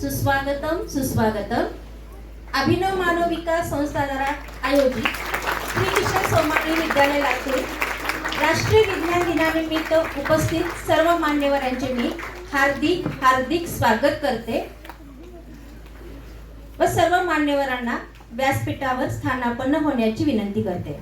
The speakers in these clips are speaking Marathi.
सुस्वागतम सुस्वागतम. अभिनव मानव विकास संस्था द्वारा आयोजित श्री किशन सोमाणी विद्यालय लातूर राष्ट्रीय विज्ञान दिनानिमित्त उपस्थित सर्व मान्यवरांचे मी हार्दिक हार्दिक स्वागत करते व सर्व मान्यवरांना व्यासपीठावर स्थानापन्न होण्याची विनंती करते.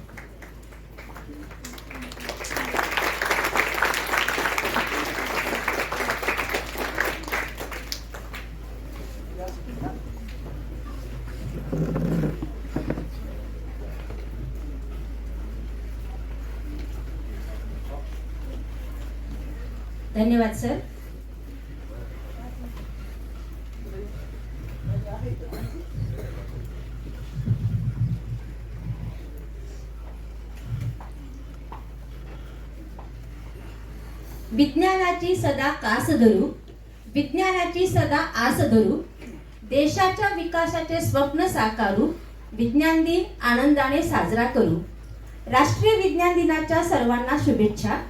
धन्यवाद सर. विज्ञानाची सदा कास धरू, विज्ञानाची सदा आस धरू, देशाच्या विकासाचे स्वप्न साकारू, विज्ञान दिन आनंदाने साजरा करू. राष्ट्रीय विज्ञान दिनाच्या सर्वांना शुभेच्छा.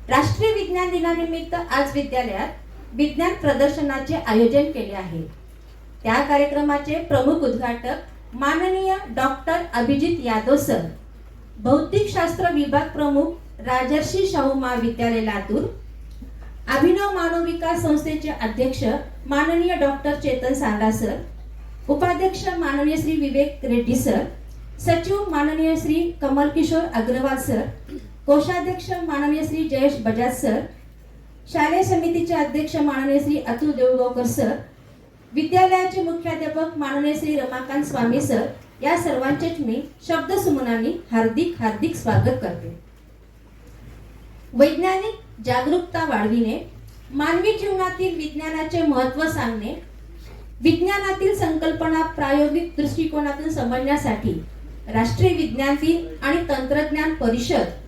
राष्ट्रीय विज्ञान दिनानिमित्त आज विद्यालयात विज्ञान प्रदर्शनाचे आयोजन केले आहे. त्या कार्यक्रमाचे प्रमुख उद्घाटक माननीय डॉक्टर अभिजित यादव सर, भौतिकशास्त्र विभाग प्रमुख राजर्षी शाहू महाविद्यालय लातूर, अभिनव मानव विकास संस्थेचे अध्यक्ष माननीय डॉक्टर चेतन सांगा सर, उपाध्यक्ष माननीय श्री विवेक रेड्डी सर, सचिव माननीय श्री कमल किशोर अग्रवाल सर, कोषाध्यक्ष माननीय श्री जयेश बजाज सर, शालेय समितीचे अध्यक्ष माननीय श्री अतुल देऊळगावकर सर, विद्यालयाचे मुख्याध्यापक माननीय श्री रमाकांत स्वामी सर, या सर्वांचेच मी शब्दसुमनांनी हार्दिक हार्दिक स्वागत करते. वैज्ञानिक जागरूकता वाढविणे, मानवी जीवनातील विज्ञानाचे महत्त्व सांगणे, विज्ञानातील संकल्पना प्रायोगिक दृष्टिकोनातून समजण्यासाठी राष्ट्रीय विज्ञान दिन आणि तंत्रज्ञान परिषद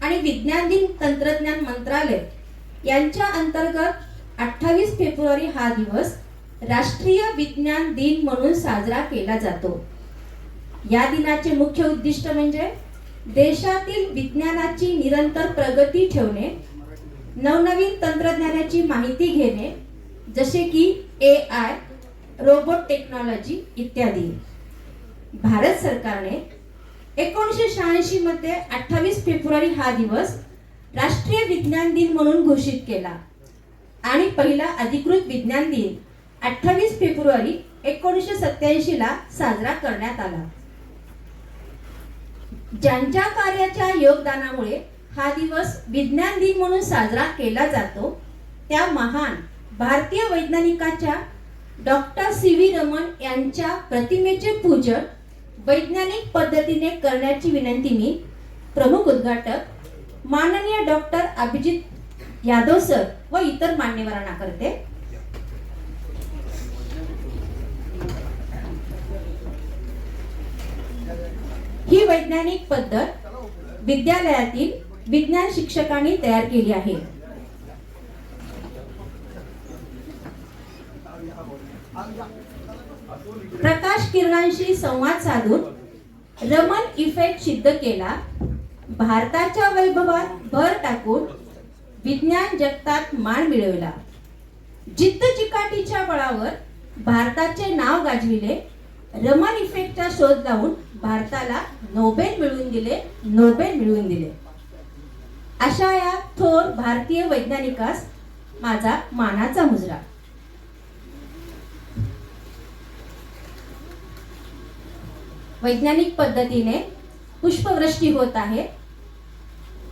आणि विज्ञान दिन तंत्रज्ञान मंत्रालय यांच्या अंतर्गत 28 फेब्रुवारी हा दिवस राष्ट्रीय विज्ञान दिन म्हणून साजरा केला जातो. या दिनाचे मुख्य उद्दिष्ट म्हणजे देशातील विज्ञानाची निरंतर प्रगती ठेवणे, नवनवीन तंत्रज्ञानाची माहिती घेणे, जसे की AI, रोबोट टेक्नॉलॉजी इत्यादी. भारत सरकारने 1986 मध्ये 28 फेब्रुवारी हा दिवस राष्ट्रीय विज्ञान दिन म्हणून घोषित केला आणि पहिला अधिकृत विज्ञान दिन 28 फेब्रुवारी 1987 ला साजरा करण्यात आला. ज्यांच्या कार्याच्या योगदानामुळे हा दिवस विज्ञान दिन म्हणून साजरा केला जातो त्या महान भारतीय वैज्ञानिकाच्या डॉक्टर CV रमन यांच्या प्रतिमेचे पूजन वैज्ञानिक पद्धतीने करण्याची विनंती मी प्रमुख उद्घाटक माननीय डॉक्टर अभिजित यादव सर व इतर मान्यवरांना करते. ही वैज्ञानिक पद्धत विद्यालयातील विज्ञान शिक्षकांनी तयार केली आहे. प्रकाश किरणांशी संवाद साधून रमन इफेक्ट सिद्ध केला. भारताच्या वैभवात भर टाकून विज्ञान जगतात मान मिळवला. जिद्द चिकाटीच्या बळावर भारताचे नाव गाजविले. रमन इफेक्टचा शोध लावून भारताला नोबेल मिळवून दिले. अशा या थोर भारतीय वैज्ञानिकास माझा मानाचा मुजरा. वैज्ञानिक पद्धतीने पुष्पवृष्टी होत आहे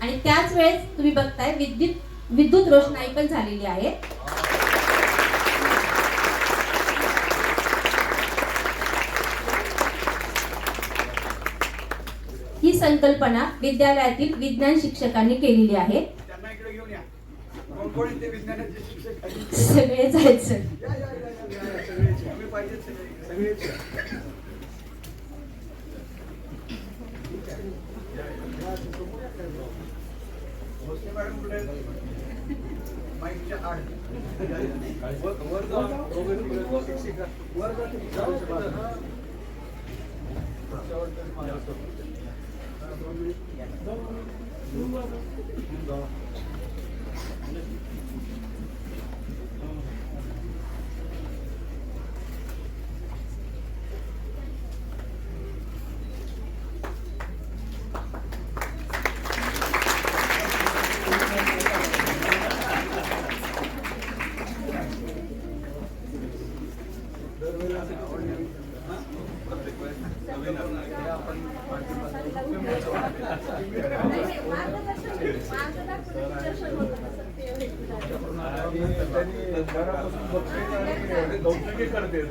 आणि त्याच वेळेस तुम्ही बघताय विद्युत रोषणाई पण झालेली आहे. ही संकल्पना विद्यालयातील विज्ञान शिक्षकांनी केलेली आहे. सगळे जायचं. कौतुकी करते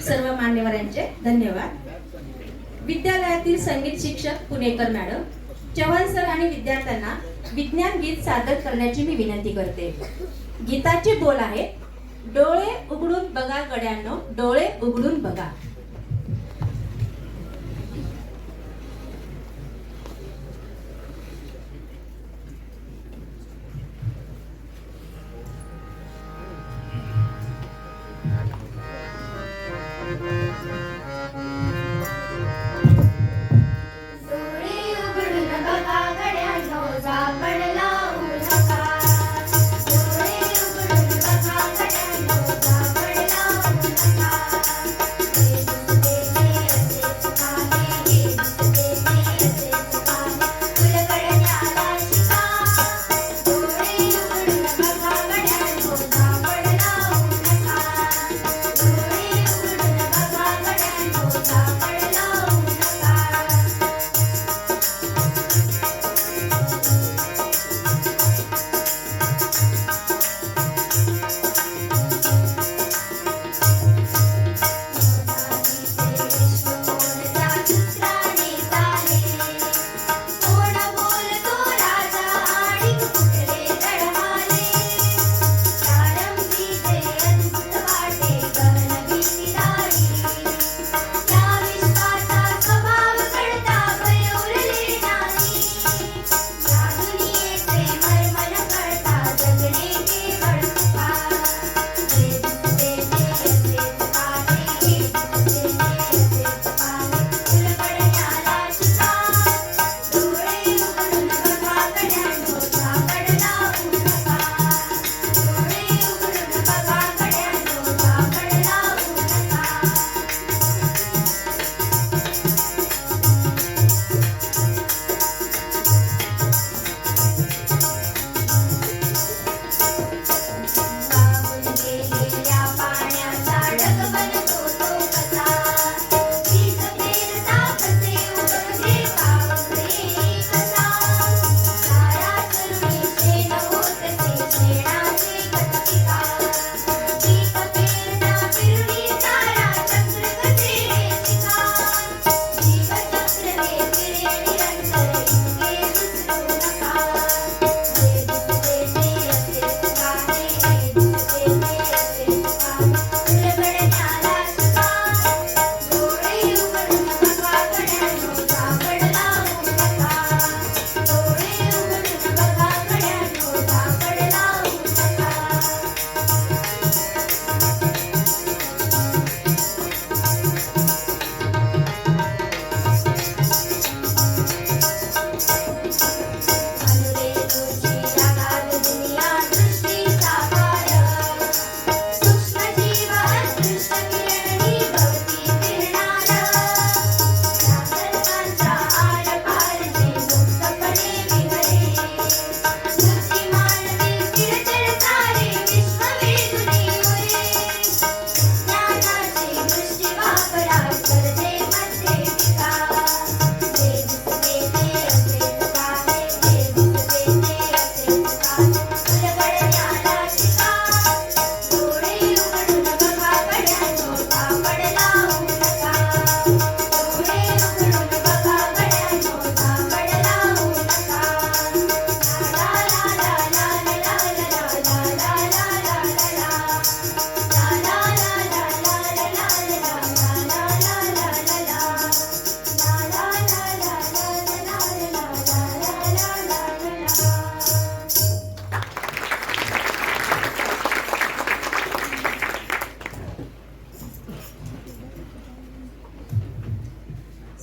सर्व मान्यवरांचे धन्यवाद. विद्यालयातील संगीत शिक्षक पुणेकर मॅडम, चव्हाण सर आणि विद्यार्थ्यांना विज्ञान गीत सादर करण्याची मी विनंती करते. गीताचे बोल आहे, डोळे उघडून बघा गड्यांनो, डोळे उघडून बघा.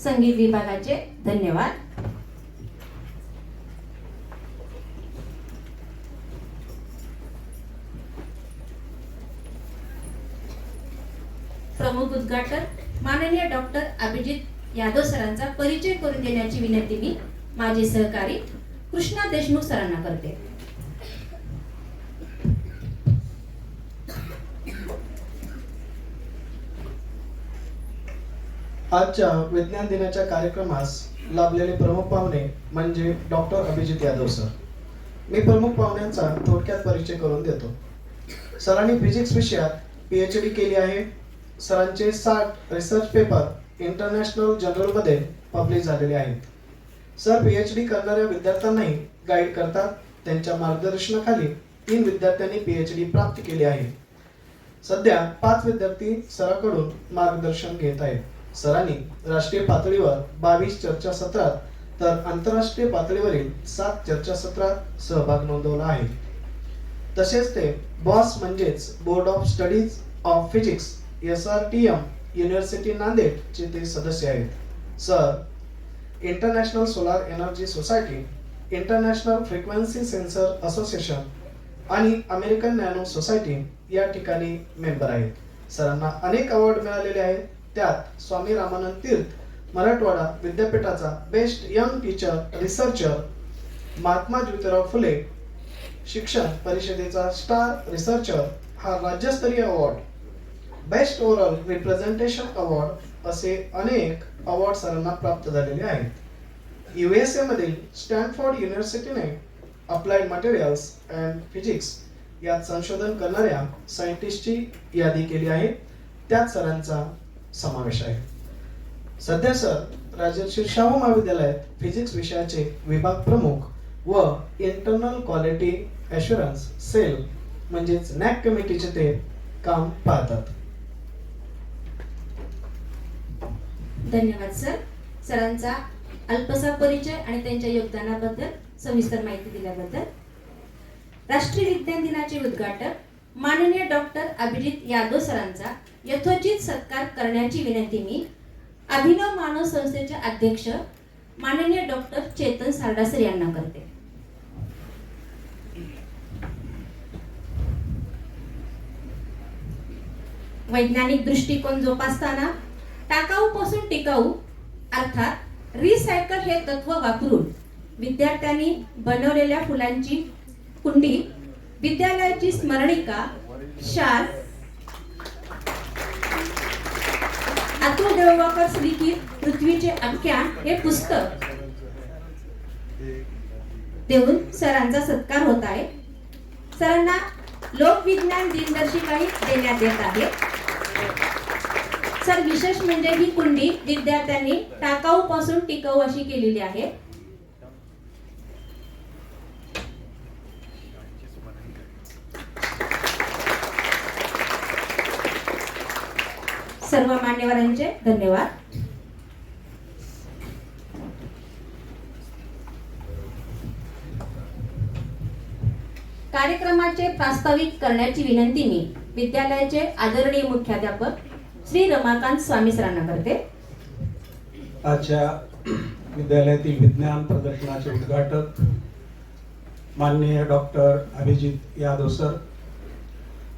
संगीत विभागाचे धन्यवाद. प्रमुख उद्घाटक माननीय डॉक्टर अभिजित यादव सरांचा परिचय करून देण्याची विनंती मी माझे सहकारी कृष्णा देशमुख सरांना करते. आजच्या विज्ञान दिनाच्या कार्यक्रमास लाभलेले प्रमुख पाहुणे म्हणजे डॉक्टर अभिजित यादव सर. मी प्रमुख पाहुण्यांचा थोडक्यात परिचय करून देतो. सरांनी फिजिक्स विषयात PhD केली आहे. सरांचे 60 रिसर्च पेपर इंटरनॅशनल जर्नलमध्ये पब्लिश झालेले आहेत. सर PhD करणाऱ्या विद्यार्थ्यांनाही गाईड करतात. त्यांच्या मार्गदर्शनाखाली 3 विद्यार्थ्यांनी PhD प्राप्त केली आहे. सध्या 5 विद्यार्थी सरांकडून मार्गदर्शन घेत आहेत. सरांनी राष्ट्रीय पातळीवर 22 चर्चासत्रात तर आंतरराष्ट्रीय पातळीवरील 7 चर्चासत्रात सहभाग नोंदवला आहे. तसेच ते बॉस म्हणजेच board of studies of physics SRTM university Nanded चे ते सदस्य आहेत. Sir international solar energy society, international frequency sensor association आणि अमेरिकन नॅनो सोसायटी या ठिकाणी मेंबर आहेत. सरांना अनेक अवॉर्ड मिळालेले आहेत. त्यात स्वामी रामानंद तीर्थ मराठवाडा विद्यापीठाचा best young teacher researcher, Mahatma Jyotirao Phule शिक्षण परिषदेचा स्टार रिसर्चर हा राज्यस्तरीय award, best oral representation award असे अनेक अवॉर्ड सरांना प्राप्त झालेले आहेत. USA मधील स्टॅनफोर्ड युनिव्हर्सिटीने अप्लाइड मटेरियल्स अँड फिजिक्स यात संशोधन करणाऱ्या सायंटिस्टची यादी केली आहे. त्यात सरांचा समावेश आहे. सध्या सर राजर्षी शाहू महाविद्यालयात फिजिक्स विषयाचे विभाग प्रमुख व इंटरनल क्वालिटी ॲश्युरन्स सेल म्हणजेच NAC कमिटीचे ते काम पाहतात. धन्यवाद सर. सरांचा अल्पसा परिचय आणि त्यांच्या योगदानाबद्दल सविस्तर माहिती दिल्याबद्दल. राष्ट्रीय विज्ञान दिनाचे उद्घाटक माननीय डॉक्टर अभिजित यादव सरांचा यथोचित सत्कार करण्याची विनंती मी अभिनव मानव संस्थेचे अध्यक्ष माननीय डॉक्टर चेतन सारडा सर यांना करते. वैज्ञानिक दृष्टिकोन जोपासताना टाकाऊपासून टिकाऊ अर्थात रिसायकल हे तत्व वापरून विद्यार्थ्यांनी बनवलेल्या फुलांची कुंडी, विद्यालयाची स्मरणिका, शाल, अतुल देववाकर लिखित पृथ्वीचे आख्यान हे पुस्तक देऊन सरांचा सत्कार होत आहे. सरांना लोकविज्ञान दिनदर्शिकाही देण्यात येत आहे. सर विशेष म्हणजे ही कुंडी विद्यार्थ्यांनी टाकाऊ पासून टिकाऊ अशी केलेली आहे. सर्व मान्यवरांचे धन्यवाद. कार्यक्रमाचे प्रास्ताविक करण्याची विनंती मी विद्यालयाचे आदरणीय मुख्याध्यापक श्री रमाकांत स्वामी सरांना करते. आजच्या विद्यालयातील विज्ञान प्रदर्शनाचे उद्घाटक माननीय डॉक्टर अभिजित यादव सर,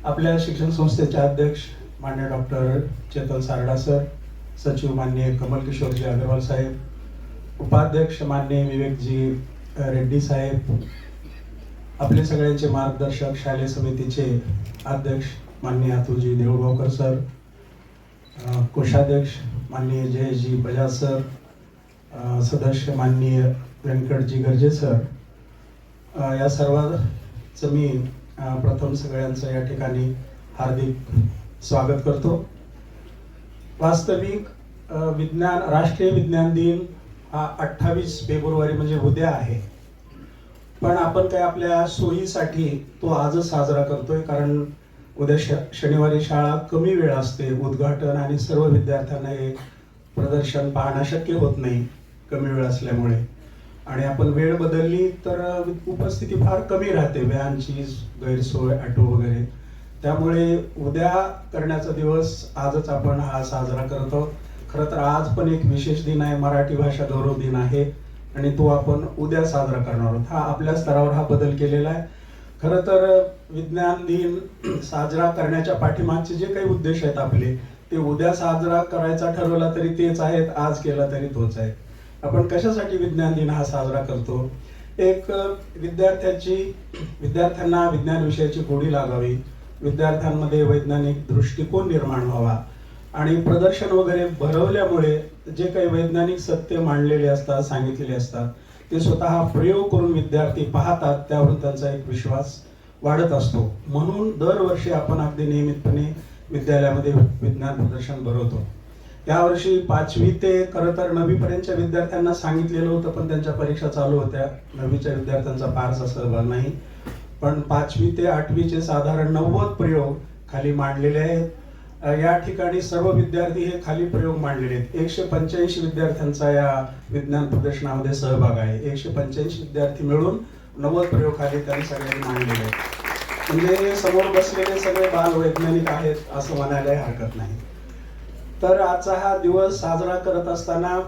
आपल्या शिक्षण संस्थेचे अध्यक्ष माननीय डॉक्टर चेतन सारडा सर, सचिव माननीय कमल किशोरजी अग्रवाल साहेब, उपाध्यक्ष माननीय विवेकजी रेड्डी साहेब, आपले सगळ्यांचे मार्गदर्शक शालेय समितीचे अध्यक्ष माननीय अतुलजी देऊळगावकर सर, कोषाध्यक्ष माननीय जयजी बजाज सर, सदस्य माननीय व्यंकटजी गर्जे सर, या सर्वांचं मी प्रथम सगळ्यांचं या ठिकाणी हार्दिक स्वागत करतो. वास्तविक राष्ट्रीय विज्ञान दिन हा 28 फेब्रुवारी म्हणजे उद्या आहे, पण आपण काय आपल्या सोयीसाठी तो आजच साजरा करतोय, कारण उद्या शनिवारी शाळा कमी वेळ असते. उद्घाटन आणि सर्व विद्यार्थ्यांना हे प्रदर्शन पाहणं शक्य होत नाही कमी वेळ असल्यामुळे, आणि आपण वेळ बदलली तर उपस्थिती फार कमी राहते, व्हॅनची गैरसोय, ऑटो वगैरे. त्यामुळे उद्या करण्याचा दिवस आजच आपण हा साजरा करतो. खरं तर आज पण एक विशेष दिन आहे, मराठी भाषा गौरव दिन आहे, आणि तो आपण उद्या साजरा करणार आहोत. हा आपल्या स्तरावर हा बदल केलेला आहे. खरं तर विज्ञान दिन साजरा करण्याच्या पाठीमागचे जे काही उद्देश आहेत आपले, ते उद्या साजरा करायचा ठरवला तरी तेच आहेत, आज केला तरी तोच आहे. आपण कशासाठी विज्ञान दिन हा साजरा करतो? एक विद्यार्थ्यांना विज्ञान विषयाची गोडी लागावी, विद्यार्थ्यांमध्ये वैज्ञानिक दृष्टिकोन निर्माण व्हावा, आणि प्रदर्शन वगैरे भरवल्यामुळे जे काही वैज्ञानिक सत्य मांडलेले असतात, सांगितलेले असतात, ते स्वतः प्रयोग करून विद्यार्थी पाहतात, त्यावरून त्यांचा एक विश्वास वाढत असतो. म्हणून दरवर्षी आपण अगदी नियमितपणे विद्यालयामध्ये विज्ञान प्रदर्शन भरवतो. यावर्षी 5वी ते खरं तर 9वी पर्यंतच्या विद्यार्थ्यांना सांगितलेलं होतं, पण त्यांच्या परीक्षा चालू होत्या. 9वीच्या विद्यार्थ्यांचा फारसा सहभाग नाही, पण 5वी ते 8वीचे साधारण 90 प्रयोग खाली मांडलेले आहेत. या ठिकाणी सर्व विद्यार्थी हे खाली प्रयोग मांडलेले आहेत. 185 विद्यार्थ्यांचा या विज्ञान प्रदर्शनामध्ये सहभाग आहे. 185 विद्यार्थी मिळून 90 प्रयोग खाली त्यांनी सगळ्यांनी मांडलेले आहेत. म्हणजे समोर बसलेले सगळे बाल वैज्ञानिक आहेत असं म्हणायला हरकत नाही. तर आजचा हा दिवस साजरा करत असताना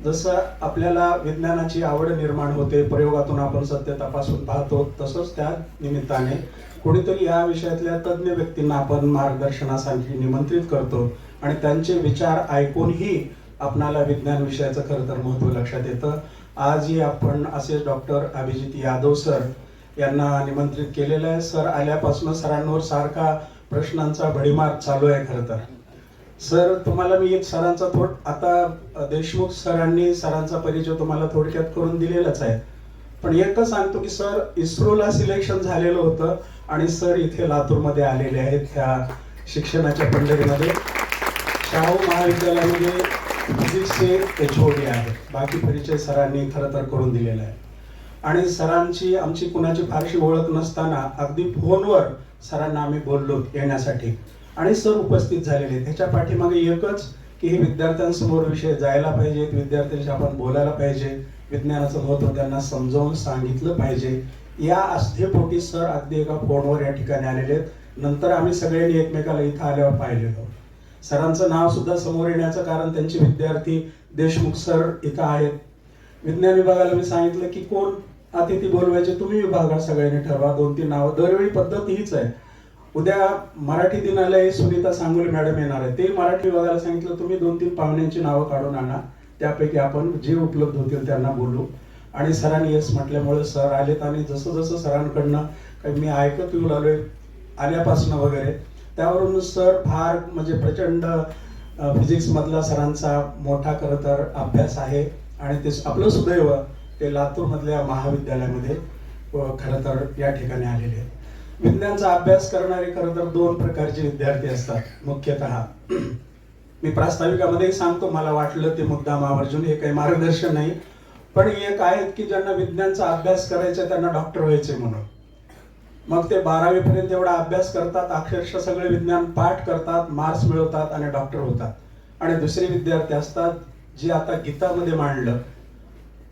जसं आपल्याला विज्ञानाची आवड निर्माण होते, प्रयोगातून आपण सत्य तपासून पाहतो, तसंच त्या निमित्ताने कोणीतरी या विषयातल्या तज्ज्ञ व्यक्तींना आपण मार्गदर्शनासाठी निमंत्रित करतो आणि त्यांचे विचार ऐकूनही आपणाला विज्ञान विषयाचं खरं तर महत्त्व लक्षात येतं. आजही आपण असे डॉक्टर अभिजित यादव सर यांना निमंत्रित केलेलं आहे. सर आल्यापासून सरांवर सारखा प्रश्नांचा भडीमार चालू आहे. खरं तर सर, तुम्हाला मी एक सरांचा आता देशमुख सरांचा परिचय तुम्हाला थोडक्यात करून दिलेलाच आहे, पण एकच सांगतो की सर इस्रोला सिलेक्शन झालेलं होतं आणि सर इथे लातूरमध्ये आलेले आहेत. ह्या शिक्षणाच्या पंढरीमध्ये शाहू महाविद्यालयामध्ये फिजिक्सचे HOD आहेत. बाकी परिचय सरांनी खरं तर करून दिलेला आहे. आणि सरांची आमची कुणाची फारशी ओळख नसताना अगदी फोनवर सरांना आम्ही बोललो येण्यासाठी आणि सर उपस्थित झालेले. त्याच्या पाठीमागे एकच की हे विद्यार्थ्यांसमोर विषय जायला पाहिजेत, विद्यार्थ्यांशी आपण बोलायला पाहिजे, विज्ञानाचं महत्त्व त्यांना समजावून सांगितलं पाहिजे. या आस्थेपोटी सर अगदी एका फोनवर या ठिकाणी आलेले आहेत. नंतर आम्ही सगळ्यांनी एकमेकाला इथं आल्यावर पाहिलेलो. सरांचं नाव सुद्धा समोर येण्याचं कारण त्यांचे विद्यार्थी देशमुख सर इथं आहेत. विज्ञान विभागाला मी सांगितलं की कोण अतिथी बोलवायचे, तुम्ही विभागात सगळ्यांनी ठरवा, 2-3 नावं. दरवेळी पद्धत हीच आहे. उद्या मराठी दिनालय सुनीता सांगोले मॅडम येणार आहे, ते मराठी विभागाला सांगितलं तुम्ही 2-3 पाहुण्यांची नावं काढून आणा, त्यापैकी आपण जे उपलब्ध होतील त्यांना बोलू. आणि सरांनी येस म्हटल्यामुळे सर आलेत आणि जसं जसं सरांकडनं काही मी ऐकत येऊ लागलोय आल्यापासून वगैरे, त्यावरून सर फार म्हणजे प्रचंड फिजिक्स मधला सरांचा मोठा खरं तर अभ्यास आहे आणि ते आपलं सुदैव ते लातूर मधल्या महाविद्यालयामध्ये खरं तर या ठिकाणी आलेले आहेत. विज्ञानाचा अभ्यास करणारे खरं तर 2 प्रकारचे विद्यार्थी असतात मुख्यतः. मी प्रास्ताविकामध्ये सांगतो, मला वाटलं ते मुद्दाम आवर्जून, हे काही मार्गदर्शन नाही, पण एक आहेत की ज्यांना विज्ञानाचा अभ्यास करायचा, त्यांना डॉक्टर व्हायचे म्हणून. मग ते 12वी पर्यंत एवढा अभ्यास करतात, अक्षरशः सगळे विज्ञान पाठ करतात, मार्क्स मिळवतात आणि डॉक्टर होतात. आणि दुसरे विद्यार्थी असतात जे आता गीतामध्ये मांडलं,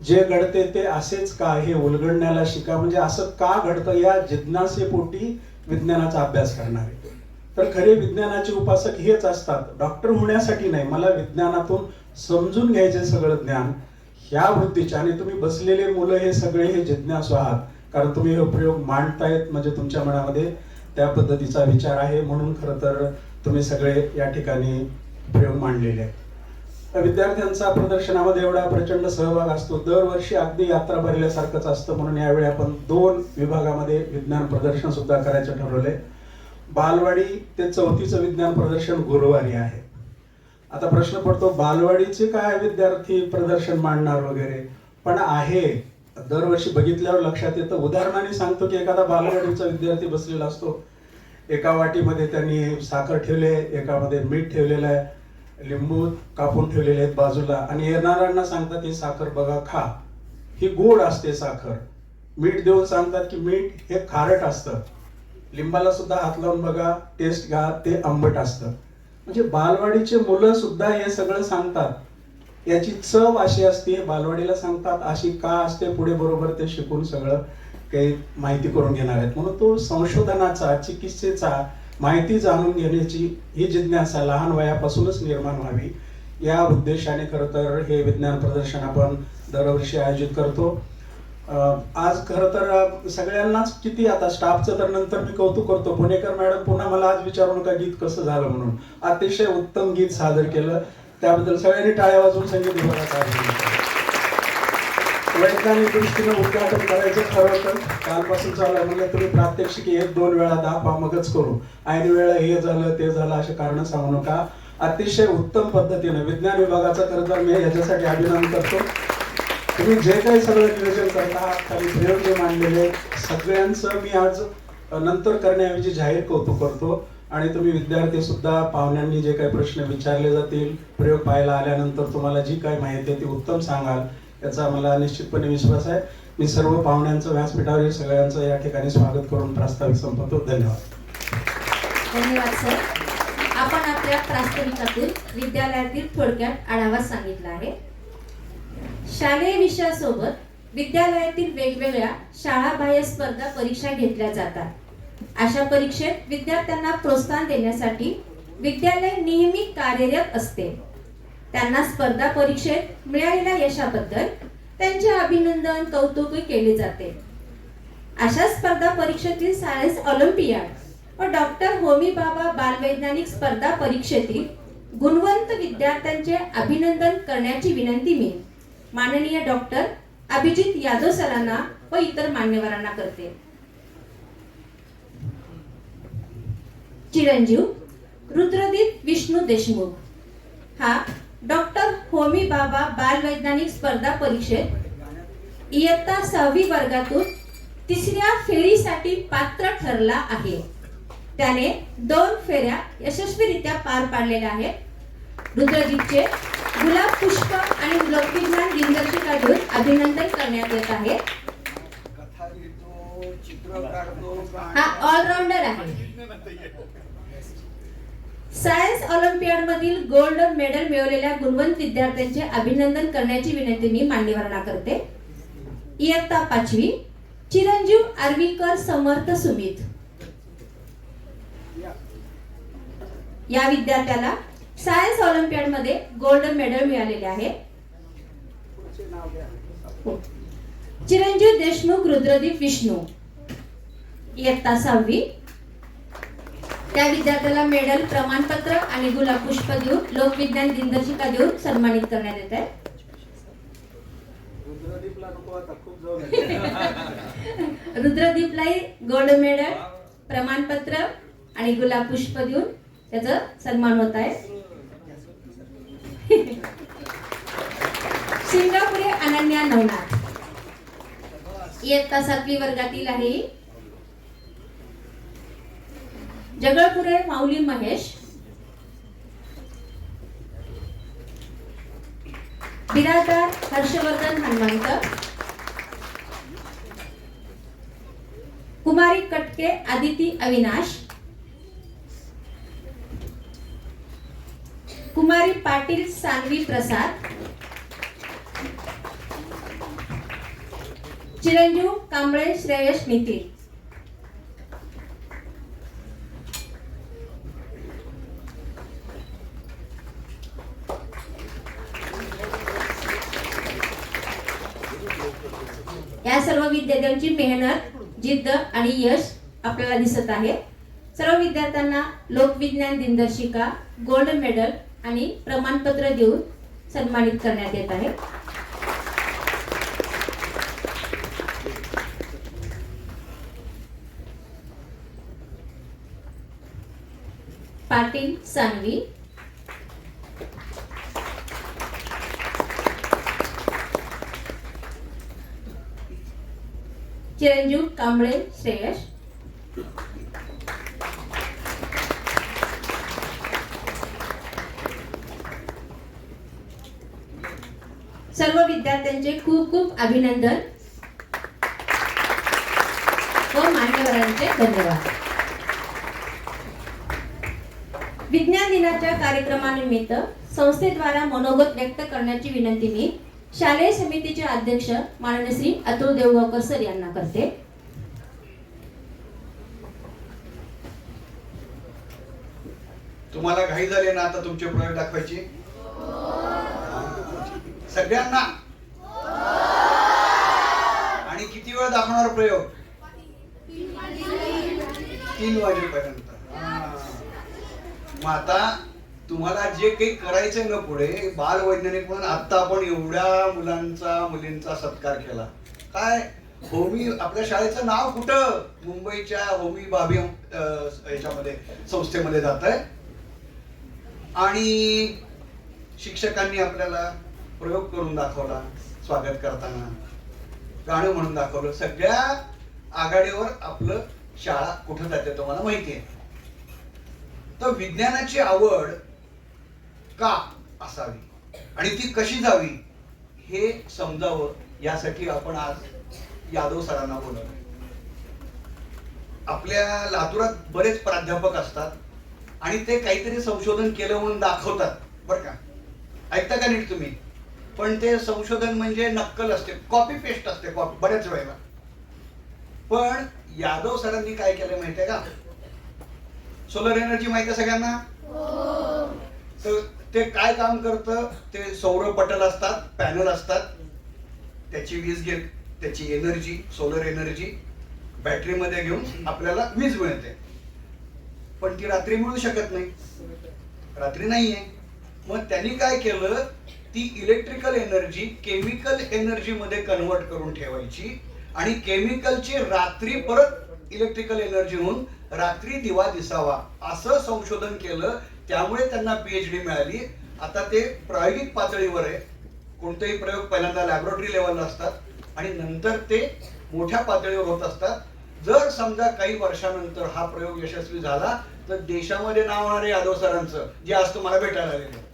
जे घडते ते असेच का हे उलगडण्याला शिका, म्हणजे असं का घडतं या जिज्ञासेपोटी विज्ञानाचा अभ्यास करणारे. तर खरे विज्ञानाचे उपासक हेच असतात, डॉक्टर होण्यासाठी नाही, मला विज्ञानातून समजून घ्यायचे सगळं ज्ञान, ह्या वृत्तीचे. आणि तुम्ही बसलेले मुलं हे सगळे हे जिज्ञासू आहात, कारण तुम्ही हे प्रयोग मांडतायत म्हणजे तुमच्या मनामध्ये त्या पद्धतीचा विचार आहे, म्हणून खरं तर तुम्ही सगळे या ठिकाणी प्रयोग मांडलेले आहेत. विद्यार्थ्यांचा प्रदर्शनामध्ये एवढा प्रचंड सहभाग असतो, दरवर्षी अगदी यात्रा भरल्यासारखंच असतं. म्हणून यावेळी आपण 2 विभागामध्ये विज्ञान प्रदर्शन सुद्धा करायचं ठरवलंय. बालवाडी ते 4थीचं विज्ञान प्रदर्शन गुरुवारी आहे. आता प्रश्न पडतो, बालवाडीचे काय विद्यार्थी प्रदर्शन मांडणार वगैरे, पण आहे. दरवर्षी बघितल्यावर लक्षात येतं. उदाहरणाने सांगतो की एखादा बालवाडीचा विद्यार्थी बसलेला असतो, एका वाटीमध्ये त्यांनी साखर ठेवले, एकामध्ये मीठ ठेवलेलं आहे, लिंबू कापून ठेवलेले आहेत बाजूला, आणि येणाऱ्यांना सांगतात ही साखर बघा खा, ही गोड असते साखर. मीठ देऊन सांगतात की मीठ हे खारट असतं, लिंबाला सुद्धा हात लावून बघा, टेस्ट घ्या, ते आंबट असतं. म्हणजे बालवाडीचे मुलं सुद्धा हे सगळं सांगतात. याची चव अशी असते, बालवाडीला सांगतात, अशी का असते, पुढे बरोबर ते शिकून सगळं काही माहिती करून घेणार आहेत. म्हणून तो संशोधनाचा, चिकित्सेचा माहिती जाणून घेण्याची ही जिज्ञासा लहान वयापासूनच निर्माण व्हावी, या उद्देशाने खरं तर हे विज्ञान प्रदर्शन आपण दरवर्षी आयोजित करतो. आज खरं तर सगळ्यांनाच किती, आता स्टाफचं तर नंतर मी कौतुक करतो, पुणेकर मॅडम पुन्हा मला आज विचारू नका गीत कसं झालं म्हणून, अतिशय उत्तम गीत सादर केलं, त्याबद्दल सगळ्यांनी टाळ्या वाजवून संगीत विभागात वैज्ञानिक दृष्टीने उद्घाटन करायचं ठरवतं. कालपासून चालू आहे, म्हणजे तुम्ही प्रात्यक्षिक 1-2 वेळा दाखवा मगच करू, ऐन वेळा हे झालं ते झालं असे कारण सांगू नका. अतिशय उत्तम पद्धतीने विज्ञान विभागाचं खरं तर मी याच्यासाठी अभिनंदन करतो. तुम्ही जे काही सगळं नियोजन करता आहात, खाली प्रयोग जे मांडलेले सगळ्यांचं मी आज नंतर करण्याऐवजी जाहीर कौतुक करतो. आणि तुम्ही विद्यार्थी सुद्धा पाहुण्यांनी जे काही प्रश्न विचारले जातील, प्रयोग पाहायला आल्यानंतर तुम्हाला जी काही माहिती आहे ती उत्तम सांगाल याचा मला निश्चितपणे विश्वास आहे. मी सर्व पाहुण्यांचं व्यासपीठावर सगळ्यांचं या ठिकाणी स्वागत करून प्रास्ताविक संपवतो. धन्यवाद. धन्यवाद सर. आपण आपल्या प्रास्ताविकातून विद्यालयातील थोडक्यात आढावा सांगितला आहे. शालेय विषयासोबत विद्यालयातील वेगवेगळ्या शाळाबाह्य स्पर्धा परीक्षा घेतल्या जातात. अशा परीक्षेत विद्यार्थ्यांना प्रोत्साहन देण्यासाठी विद्यालय नेहमी कार्यरत असते. त्यांना स्पर्धा परीक्षेत मिळालेल्या यशाबद्दल त्यांचे अभिनंदन कौतुक केले जाते. अशा स्पर्धा परीक्षेतील सायन्स ऑलिम्पियाड व डॉक्टर होमी भाभा बालवैज्ञानिक स्पर्धा परीक्षेतील गुणवंत विद्यार्थ्यांचे अभिनंदन करण्याची विनंती मी माननीय डॉक्टर अभिजित यादव सरांना व इतर मान्यवरांना करते. चिरंजीव रुद्रदीप विष्णू देशमुख हा डॉक्टर होमी भाभा बालवैज्ञानिक स्पर्धा परीक्षेत इयत्ता 6वी वर्गातून 3ऱ्या फेरीसाठी पात्र ठरला आहे. त्याने 2 फेऱ्या यशस्वीरित्या पार पाडलेल्या आहेत. रुद्रदीपचे गुलाब पुष्प आणि लोकविज्ञान दिनदर्शिका देऊन अभिनंदन करण्यात येत आहे. हा ऑलराऊंडर आहे. सायन्स ऑलिम्पियाड मधील गोल्ड मेडल मिळवलेल्या गुणवंत विद्यार्थ्यांचे अभिनंदन करण्याची विनंती मी मान्यवरांना करते. इयत्ता 5वी चिरंजीव आर्वीकर समर्थ सुमित या विद्यार्थ्याला सायन्स ऑलिम्पियाड मध्ये गोल्ड मेडल मिळालेले आहे. चिरंजीव देशमुख रुद्रदीप विष्णू इयत्ता 6वी त्या विद्यार्थ्याला मेडल प्रमाणपत्र आणि गुलाब पुष्प देऊन लोकविज्ञान दिनदर्शिका देऊन सन्मानित करण्यात येत आहे. रुद्रदीपलाही गोल्ड मेडल प्रमाणपत्र आणि गुलाब पुष्प देऊन त्याचा सन्मान होत आहे. सिंगापुरे अनन्या नवनाथ इयत्ता 7वी वर्गातील आहे. जगळपुरे माऊली महेश बिराजदार हर्षवर्धन हनुमंत कुमारी कटके आदिती अविनाश कुमारी पाटील सानवी प्रसाद चिरंजीव कांबळे श्रेयश नितीन या सर्व विद्यार्थ्यांची मेहनत जिद्द आणि यश आपल्याला दिसत आहे. सर्व विद्यार्थ्यांना लोकविज्ञान दिनदर्शिका गोल्ड मेडल आणि प्रमाणपत्र देऊन सन्मानित करण्यात येत आहे. पाटील सानवी चिरंजीव कांबळे श्रेयश सर्व विद्यार्थ्यांचे खूप खूप अभिनंदन व मान्यवरांचे धन्यवाद. विज्ञान दिनाच्या कार्यक्रमानिमित्त संस्थेद्वारा मनोगत व्यक्त करण्याची विनंती मी शालेय समितीचे अध्यक्ष माननीय श्री अतुल देवगावकर सर यांना करते. तुम्हाला घाई झाली ना आता तुमचे प्रयोग दाखवायची सगळ्यांना आणि किती वेळ दाखवणार प्रयोग 3 वाजेपर्यंत. मग आता तुम्हाला जे काही करायचं ना पुढे बालवैज्ञानिक म्हणून आता आपण एवढ्या मुलींचा सत्कार केला. काय होमी आपल्या शाळेचं नाव कुठं मुंबईच्या होमी भाभी याच्यामध्ये संस्थेमध्ये जात आहे. आणि शिक्षकांनी आपल्याला प्रयोग करून दाखवला, स्वागत करताना गाणं म्हणून दाखवलं. सगळ्या आघाडीवर आपलं शाळा कुठं जाते तुम्हाला माहिती आहे. तर विज्ञानाची आवड का असावी आणि ती कशी जावी हे समजावं यासाठी आपण आज यादव सरांना बोलवलं. आपल्या लातूरात बरेच प्राध्यापक असतात आणि ते काहीतरी संशोधन केलं म्हणून दाखवतात बरं का. ऐकता का नीट तुम्ही? पण ते संशोधन म्हणजे नक्कल असते, कॉपी पेस्ट असते, कॉपी बऱ्याच वेळेला. पण यादव सरांनी काय केलं माहितीये का? सोलर एनर्जी माहिती आहे सगळ्यांना? तर ते काय काम करतं? ते सौर पटल असतात, पॅनल असतात, त्याची वीज घेत, त्याची एनर्जी, सोलर एनर्जी बॅटरीमध्ये घेऊन आपल्याला वीज मिळते. पण ती रात्री मिळू शकत नाही, रात्री नाहीये. मग त्यांनी काय केलं? ती इलेक्ट्रिकल एनर्जी केमिकल एनर्जी मध्ये कन्वर्ट करून ठेवायची आणि केमिकलची रात्री परत इलेक्ट्रिकल एनर्जी होऊन रात्री दिवा दिसावा असं संशोधन केलं. त्यामुळे त्यांना PhD मिळाली. आता ते प्रायोगिक पातळीवर आहे. कोणतेही प्रयोग पहिल्यांदा लॅबोरेटरी लेवलला असतात आणि नंतर ते मोठ्या पातळीवर होत असतात. जर समजा काही वर्षानंतर हा प्रयोग यशस्वी झाला तर देशामध्ये नाव होणार आहे यादव सरांचं, जे आज तुम्हाला भेटायला आलेलं.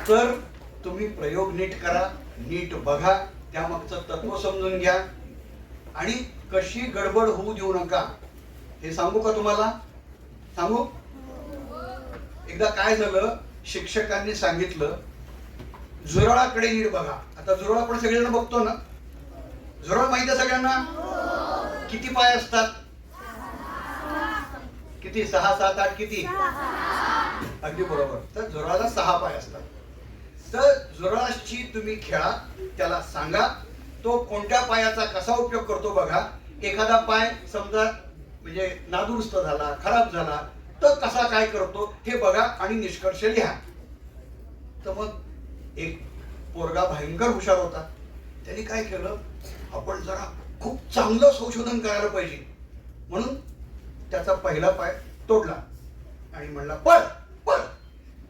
तर तुम्ही प्रयोग नीट करा, नीट बघा, त्यामागचं तत्व समजून घ्या आणि कशी गडबड होऊ देऊ नका. हे सांगू का तुम्हाला? सांगू? एकदा काय झालं, शिक्षकांनी सांगितलं झुरळाकडे नीट बघा. आता झुरळ आपण सगळेजण बघतो ना. झुरळ माहिती आहे सगळ्यांना? किती पाय असतात? किती? 6, 7, 8 किती? अगदी बरोबर. तर झुरळाला 6 पाय असतात. तर झुरळाशी तुम्ही खेळा, त्याला सांगा तो कोणत्या पायाचा कसा उपयोग करतो बघा. एखादा पाय समजा म्हणजे नादुरुस्त झाला, खराब झाला तर कसा काय करतो हे बघा आणि निष्कर्ष लिहा. तर मग एक पोरगा भयंकर हुशार होता. त्यांनी काय केलं, आपण जरा खूप चांगलं संशोधन करायला पाहिजे म्हणून त्याचा पहिला पाय तोडला आणि म्हणला पळ पळ.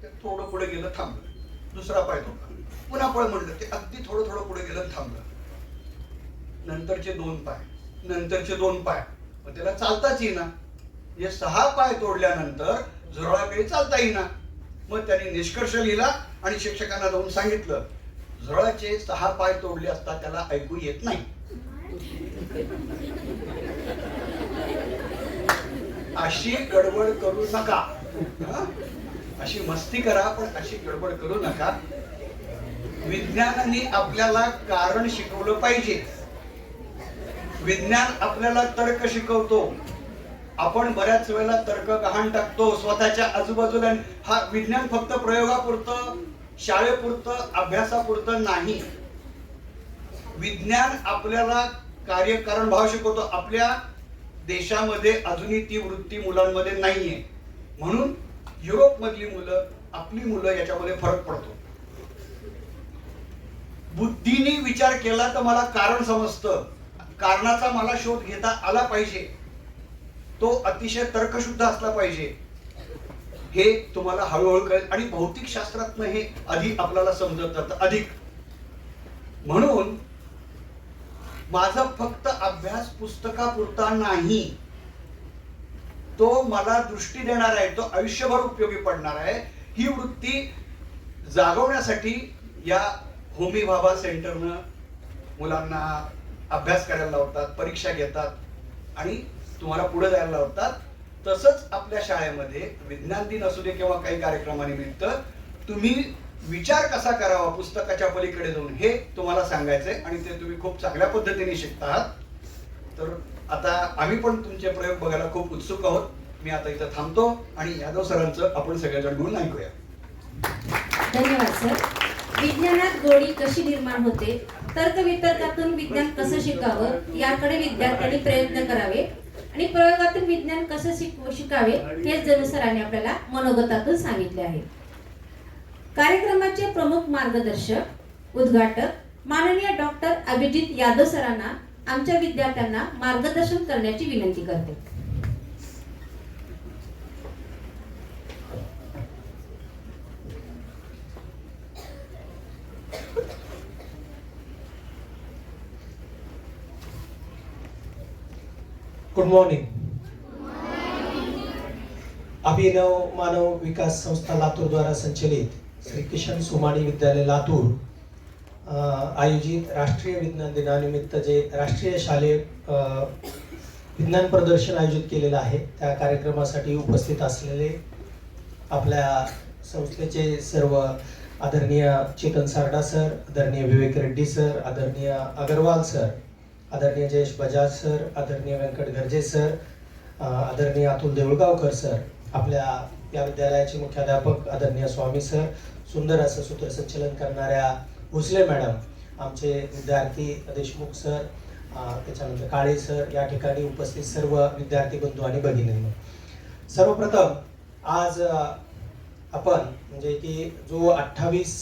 ते थोडं पुढे गेलं, थांबलं. दुसरा पाय तोडला, पुन्हा पळ म्हणलं. ते अगदी थोडं थोडं पुढे गेलं, थांबलं. नंतरचे 2 पाय, नंतरचे 2 पाय. मग त्याला चालताच येईना. म्हणजे 6 पाय तोडल्यानंतर झुरळाकडे चालता येईना. मग त्याने निष्कर्ष लिहिला आणि शिक्षकांना जाऊन सांगितलं झुरळाचे 6 पाय तोडले असता त्याला ऐकू येत नाही. अशी गडबड करू नका. अशी मस्ती करा पण अशी गडबड करू नका. विज्ञानाने आपल्याला कारण शिकवलं पाहिजे. विज्ञान आपल्याला तर्क शिकवतो. आपण बऱ्याच वेळेला तर्क गहाण टाकतो स्वतःच्या आजूबाजूला. हा विज्ञान फक्त प्रयोगापुरतं, शाळेपुरतं, अभ्यासापुरतं नाही. विज्ञान आपल्याला कार्यकारण भाव शिकवतो. आपल्या देशामध्ये अजूनही ती वृत्ती मुलांमध्ये नाहीये. म्हणून युरोप मधली मुलं, आपली मुलं याच्यामध्ये फरक पडतो. बुद्धीने विचार केला तर मला कारण समजतं. कारणाचा मला शोध घेता आला पाहिजे. तो अतिशय तर्कशुद्ध असला पाहिजे. हे तुम्हाला हळूहळू कळेल आणि भौतिक शास्त्रातनं हे अधिक आपल्याला समजत जातं अधिक. म्हणून माझा फक्त अभ्यास पुस्तकापुरता नाही, तो मला दृष्टी देणार आहे, तो आयुष्यभर उपयोगी पडणार आहे. ही वृत्ती जागवण्यासाठी या होमी भाभा सेंटरनं मुलांना अभ्यास करायला लावतात, परीक्षा घेतात आणि तुम्हाला पुढे जायला लावतात. तसंच आपल्या शाळेमध्ये विज्ञान दिन असू दे किंवा काही कार्यक्रमानिमित्त तुम्ही विचार कसा करावा पुस्तकाच्या पलीकडे जाऊन हे तुम्हाला सांगायचंय आणि ते तुम्ही खूप चांगल्या पद्धतीने शिकता आहात. तर आता आम्ही पण तुमचे प्रयोग बघायला खूप उत्सुक आहोत. मी आता इथं थांबतो आणि यादव सरांचं आपण सगळ्याजण मिळून ऐकूया. धन्यवाद सर. विज्ञानात गोडी कशी निर्माण होते, तर्कवितर्कातून विज्ञान कसं शिकावं याकडे विद्यार्थ्यांनी प्रयत्न करावे आणि प्रयोगातून विज्ञान कसं शिकावे हे जणू सरांनी आपल्याला मनोगतातून सांगितले आहे. कार्यक्रमाचे प्रमुख मार्गदर्शक, उद्घाटक माननीय डॉक्टर अभिजित यादव सरांना आमच्या विद्यार्थ्यांना मार्गदर्शन करण्याची विनंती करते. Good morning. अभिनव मानव विकास संस्था लातूर द्वारा संचलित श्री किशन सोमाणी विद्यालय लातूर आयोजित राष्ट्रीय विज्ञान दिनानिमित्त जे राष्ट्रीय शालेय विज्ञान प्रदर्शन आयोजित केलेलं आहे, त्या कार्यक्रमासाठी उपस्थित असलेले आपल्या संस्थेचे सर्व आदरणीय चेतन सारडा सर, आदरणीय विवेक रेड्डी सर, आदरणीय अग्रवाल सर, आदरणीय जयेश बजाज सर, आदरणीय व्यंकट गर्जे सर, आदरणीय अतुल देऊळगावकर सर, आपल्या या विद्यालयाचे मुख्याध्यापक आदरणीय स्वामी सर, सुंदर असं सूत्रसंचलन करणाऱ्या भोसले मॅडम, आमचे विद्यार्थी देशमुख सर, त्याच्यानंतर काळे सर, या ठिकाणी उपस्थित सर्व विद्यार्थी बंधू आणि भगिनींनो, सर्वप्रथम आज आपण म्हणजे की जो 28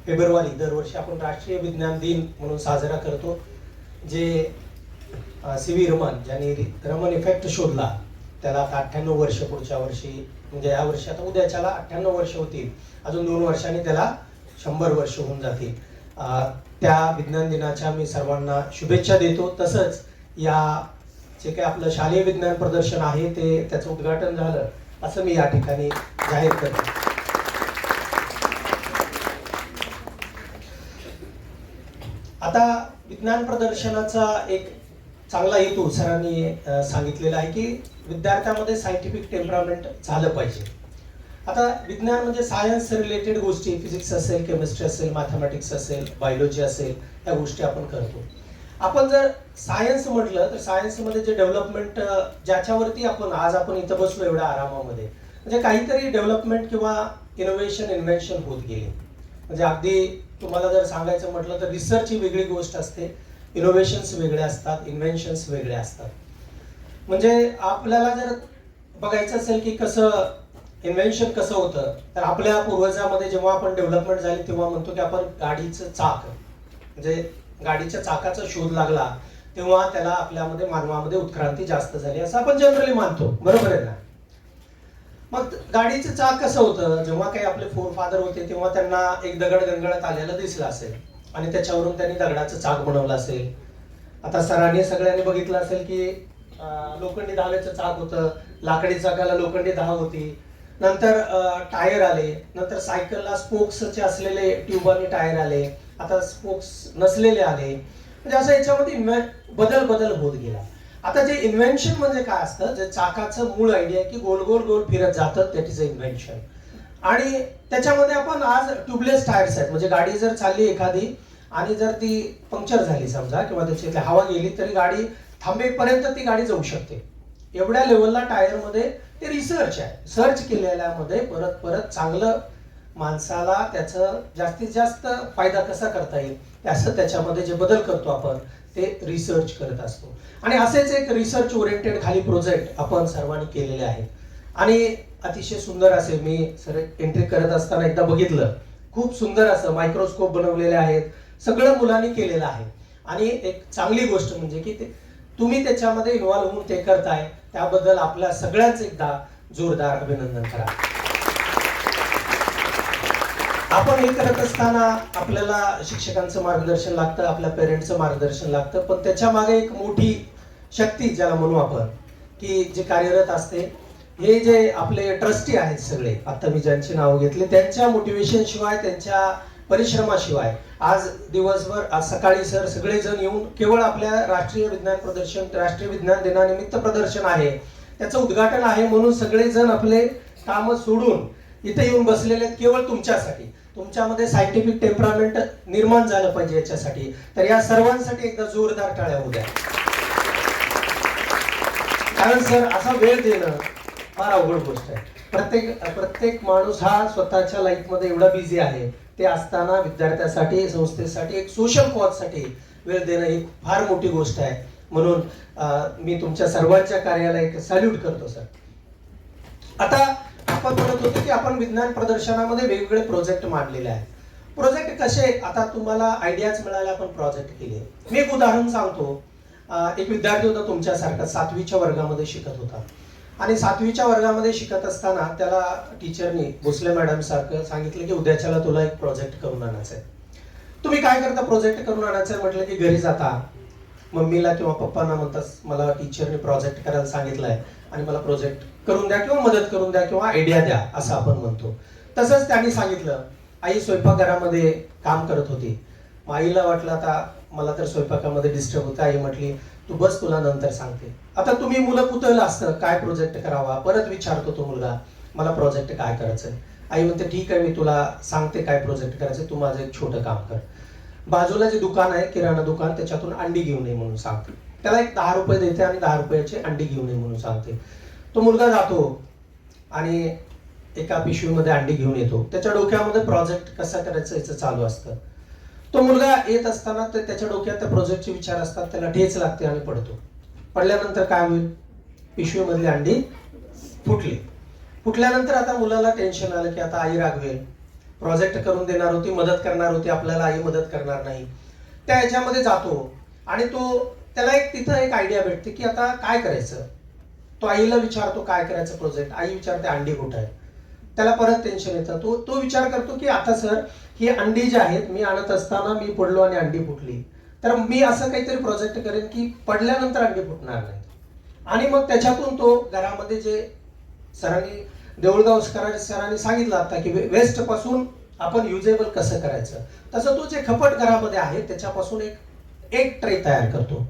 फेब्रुवारी दरवर्षी आपण राष्ट्रीय विज्ञान दिन म्हणून साजरा करतो, जे सी.व्ही. रमन ज्यांनी रमन इफेक्ट शोधला, त्याला आता 98 वर्ष पुढच्या वर्षी म्हणजे या वर्षी आता उद्याच्याला 98 वर्ष होतील, अजून 2 वर्षांनी त्याला 100 वर्ष होऊन जातील. त्या विज्ञान दिनाच्या मी सर्वांना शुभेच्छा देतो. तसंच या जे काही आपलं शालेय विज्ञान प्रदर्शन आहे ते त्याचं उद्घाटन झालं असं मी या ठिकाणी जाहीर करतो. आता विज्ञान प्रदर्शनाचा एक चांगला हेतू सरांनी सांगितलेला आहे की विद्यार्थ्यामध्ये सायंटिफिक टेम्परामेंट झालं पाहिजे. आता विज्ञान म्हणजे सायन्स रिलेटेड गोष्टी, फिजिक्स असेल, केमिस्ट्री असेल, मॅथमॅटिक्स असेल, बायोलॉजी असेल, या गोष्टी आपण करतो. आपण जर सायन्स म्हटलं तर सायन्समध्ये जे डेव्हलपमेंट ज्याच्यावरती आपण इथं बसलो एवढ्या आरामामध्ये, म्हणजे काहीतरी डेव्हलपमेंट किंवा इनोव्हेशन इन्व्हेन्शन होत गेले. म्हणजे अगदी तुम्हाला जर सांगायचं म्हटलं तर रिसर्च ही वेगळी गोष्ट असते, इनोव्हेशन्स वेगळे असतात, इन्व्हेन्शन्स वेगळे असतात. म्हणजे आपल्याला जर बघायचं असेल की कसं इन्व्हेन्शन कसं होतं, तर आपल्या पूर्वजामध्ये जेव्हा आपण डेव्हलपमेंट झाली तेव्हा म्हणतो की आपण गाडीचं चाक म्हणजे गाडीच्या चाकाचा शोध लागला तेव्हा त्याला आपल्यामध्ये मानवामध्ये उत्क्रांती जास्त झाली असं आपण जनरली मानतो, बरोबर आहे ना. मग गाडीचं चाक कसं होतं, जेव्हा काही आपले फोरफादर होते तेव्हा त्यांना एक दगड गंगळात आलेला दिसला असेल आणि त्याच्यावरून त्यांनी दगडाचं चाक बनवलं असेल. आता सरांनी सगळ्यांनी बघितलं असेल की लोखंडी धावेचं चाक होतं, लाकडी चाकाला लोखंडी धाव होती, नंतर टायर आले, नंतर सायकलला स्पोक्सचे असलेले ट्यूबानी टायर आले, आता स्पोक्स नसलेले आले. म्हणजे असं याच्यामध्ये बदल होत गेला. आता जे इन्व्हेन्शन म्हणजे काय असतं, जे चाकाचं मूळ आयडिया की गोल गोल गोल फिरत जातं, दॅट इज अ इन्व्हेन्शन. आणि त्याच्यामध्ये आपण आज ट्यूबलेस टायर्स आहेत, म्हणजे गाडी जर चालली एखादी आणि जर ती पंक्चर झाली समजा किंवा त्याची हवा गेली तरी गाडी थांबेपर्यंत ती गाडी जाऊ शकते. एवढ्या लेवलला टायरमध्ये ते रिसर्च आहे. सर्च केलेल्यामध्ये परत परत चांगलं माणसाला त्याचं जास्तीत जास्त फायदा कसा करता येईल असं त्याच्यामध्ये जे बदल करतो आपण ते रिसर्च करत असतो. आणि असेच एक रिसर्च ओरिएंटेड खाली प्रोजेक्ट आपण सर्वांनी केलेले आहेत आणि अतिशय सुंदर असे मी सर एंट्री करत असताना एकदा बघितलं, खूप सुंदर असं मायक्रोस्कोप बनवलेले आहेत, सगळं मुलांनी केलेलं आहे. आणि एक चांगली गोष्ट म्हणजे की ते तुम्ही त्याच्यामध्ये इन्व्हॉल्व्ह होऊन ते करताय, त्याबद्दल आपल्या सगळ्यांचं एकदा जोरदार अभिनंदन करा. आपण हे करत असताना आपल्याला शिक्षकांचं मार्गदर्शन लागतं, आपल्या पेरेंट्सचं मार्गदर्शन लागतं, पण त्याच्या मागे एक मोठी शक्ती ज्याला म्हणू आपण की जे कार्यरत असते, हे जे आपले ट्रस्टी आहेत सगळे, आता मी ज्यांची नावं घेतली, त्यांच्या मोटिवेशन शिवाय, त्यांच्या परिश्रमाशिवाय आज दिवसभर, आज सकाळी सर सगळेजण येऊन केवळ आपल्या राष्ट्रीय विज्ञान प्रदर्शन, राष्ट्रीय विज्ञान दिनानिमित्त प्रदर्शन आहे, त्याचं उद्घाटन आहे म्हणून सगळेजण आपले कामं सोडून इथे येऊन बसलेले आहेत केवळ तुमच्यासाठी. तुमच्यामध्ये सायंटिफिक टेम्परामेंट निर्माण झालं पाहिजे याच्यासाठी. तर या सर्वांसाठी एकदा जोरदार टाळ्या होऊ द्या. कारण सर असा वेळ देणं फार अवघड गोष्ट आहे. प्रत्येक माणूस हा स्वतःच्या लाईफमध्ये एवढा बिझी आहे, ते असताना विद्यार्थ्यासाठी, संस्थेसाठी, एक सोशल कॉजसाठी वेळ देणं ही फार मोठी गोष्ट आहे. म्हणून मी तुमच्या सर्वांच्या कार्याला एक सॅल्यूट करतो सर. आता आपण म्हणत होतो की आपण विज्ञान प्रदर्शनामध्ये वेगवेगळे प्रोजेक्ट मांडलेले आहेत, प्रोजेक्ट कसे, आता तुम्हाला आयडियाज मिळाल्या, आपण प्रोजेक्ट केले. मी एक उदाहरण सांगतो. एक विद्यार्थी होता तुमच्यासारखा, 7वीच्या वर्गामध्ये शिकत होता आणि 7वीच्या वर्गामध्ये शिकत असताना त्याला टीचरनी भोसले मॅडम सारखं सांगितलं की उद्याच्याला तुला एक प्रोजेक्ट करून आणायचं आहे. तुम्ही काय करता, प्रोजेक्ट करून आणायचं आहे म्हटलं की घरी जाता, मम्मीला किंवा पप्पांना म्हणतात मला टीचरने प्रोजेक्ट करायला सांगितलंय आणि मला प्रोजेक्ट करून द्या किंवा मदत करून द्या किंवा आयडिया द्या असं आपण म्हणतो. तसंच त्यांनी सांगितलं. आई स्वयंपाकघरामध्ये काम करत होती. मग आईला वाटलं आता मला तर स्वयंपाकामध्ये डिस्टर्ब होतं. आई म्हटली तू बस, तुला नंतर सांगते. आता तुम्ही मुलं कुतूहल असतं काय प्रोजेक्ट करावा, परत विचारतो तो मुलगा मला प्रोजेक्ट काय करायचंय. आई म्हणते ठीक आहे, मी तुला सांगते काय प्रोजेक्ट करायचं, तू माझं एक छोटं काम कर. बाजूला जे दुकान आहे किराणा दुकान, त्याच्यातून अंडी घेऊन ये म्हणून सांगते. त्याला एक 10 रुपये देते आणि 10 रुपयाची अंडी घेऊन ये म्हणून सांगते. तो मुलगा जातो आणि एका पिशवीमध्ये अंडी घेऊन येतो. त्याच्या डोक्यामध्ये प्रोजेक्ट कसा करायचं याचं चालू असतं. तो मुलगा येत असताना त्याच्या डोक्यात त्या प्रोजेक्टचे विचार असतात, त्याला ठेच लागते आणि पडतो. पडल्यानंतर काय होईल, पिशवीमधली अंडी फुटली. फुटल्यानंतर आता मुलाला टेन्शन आलं की आता आई रागवेल, प्रोजेक्ट करून देणार होती, मदत करणार होती, आपल्याला आई मदत करणार नाही. त्या ह्याच्यामध्ये जातो आणि त्याला तिथं एक आयडिया भेटते की आता काय करायचं. तो आईला विचारतो काय करायचं प्रोजेक्ट. आई विचारते अंडी कुठं आहे. त्याला परत टेन्शन येतं. तो विचार करतो की आता सर ही अंडी जी आहेत मी आणत असताना मी पडलो आणि अंडी फुटली, तर मी असं काहीतरी प्रोजेक्ट करेन की पडल्यानंतर अंडी फुटणार नाही. आणि मग त्याच्यातून तो घरामध्ये जे सरांनी देऊळगाव सरांनी सांगितलं आता की वेस्ट पासून आपण युजेबल कसं करायचं, तसं तो जे खपट घरामध्ये आहे त्याच्यापासून एक ट्रे तयार करतो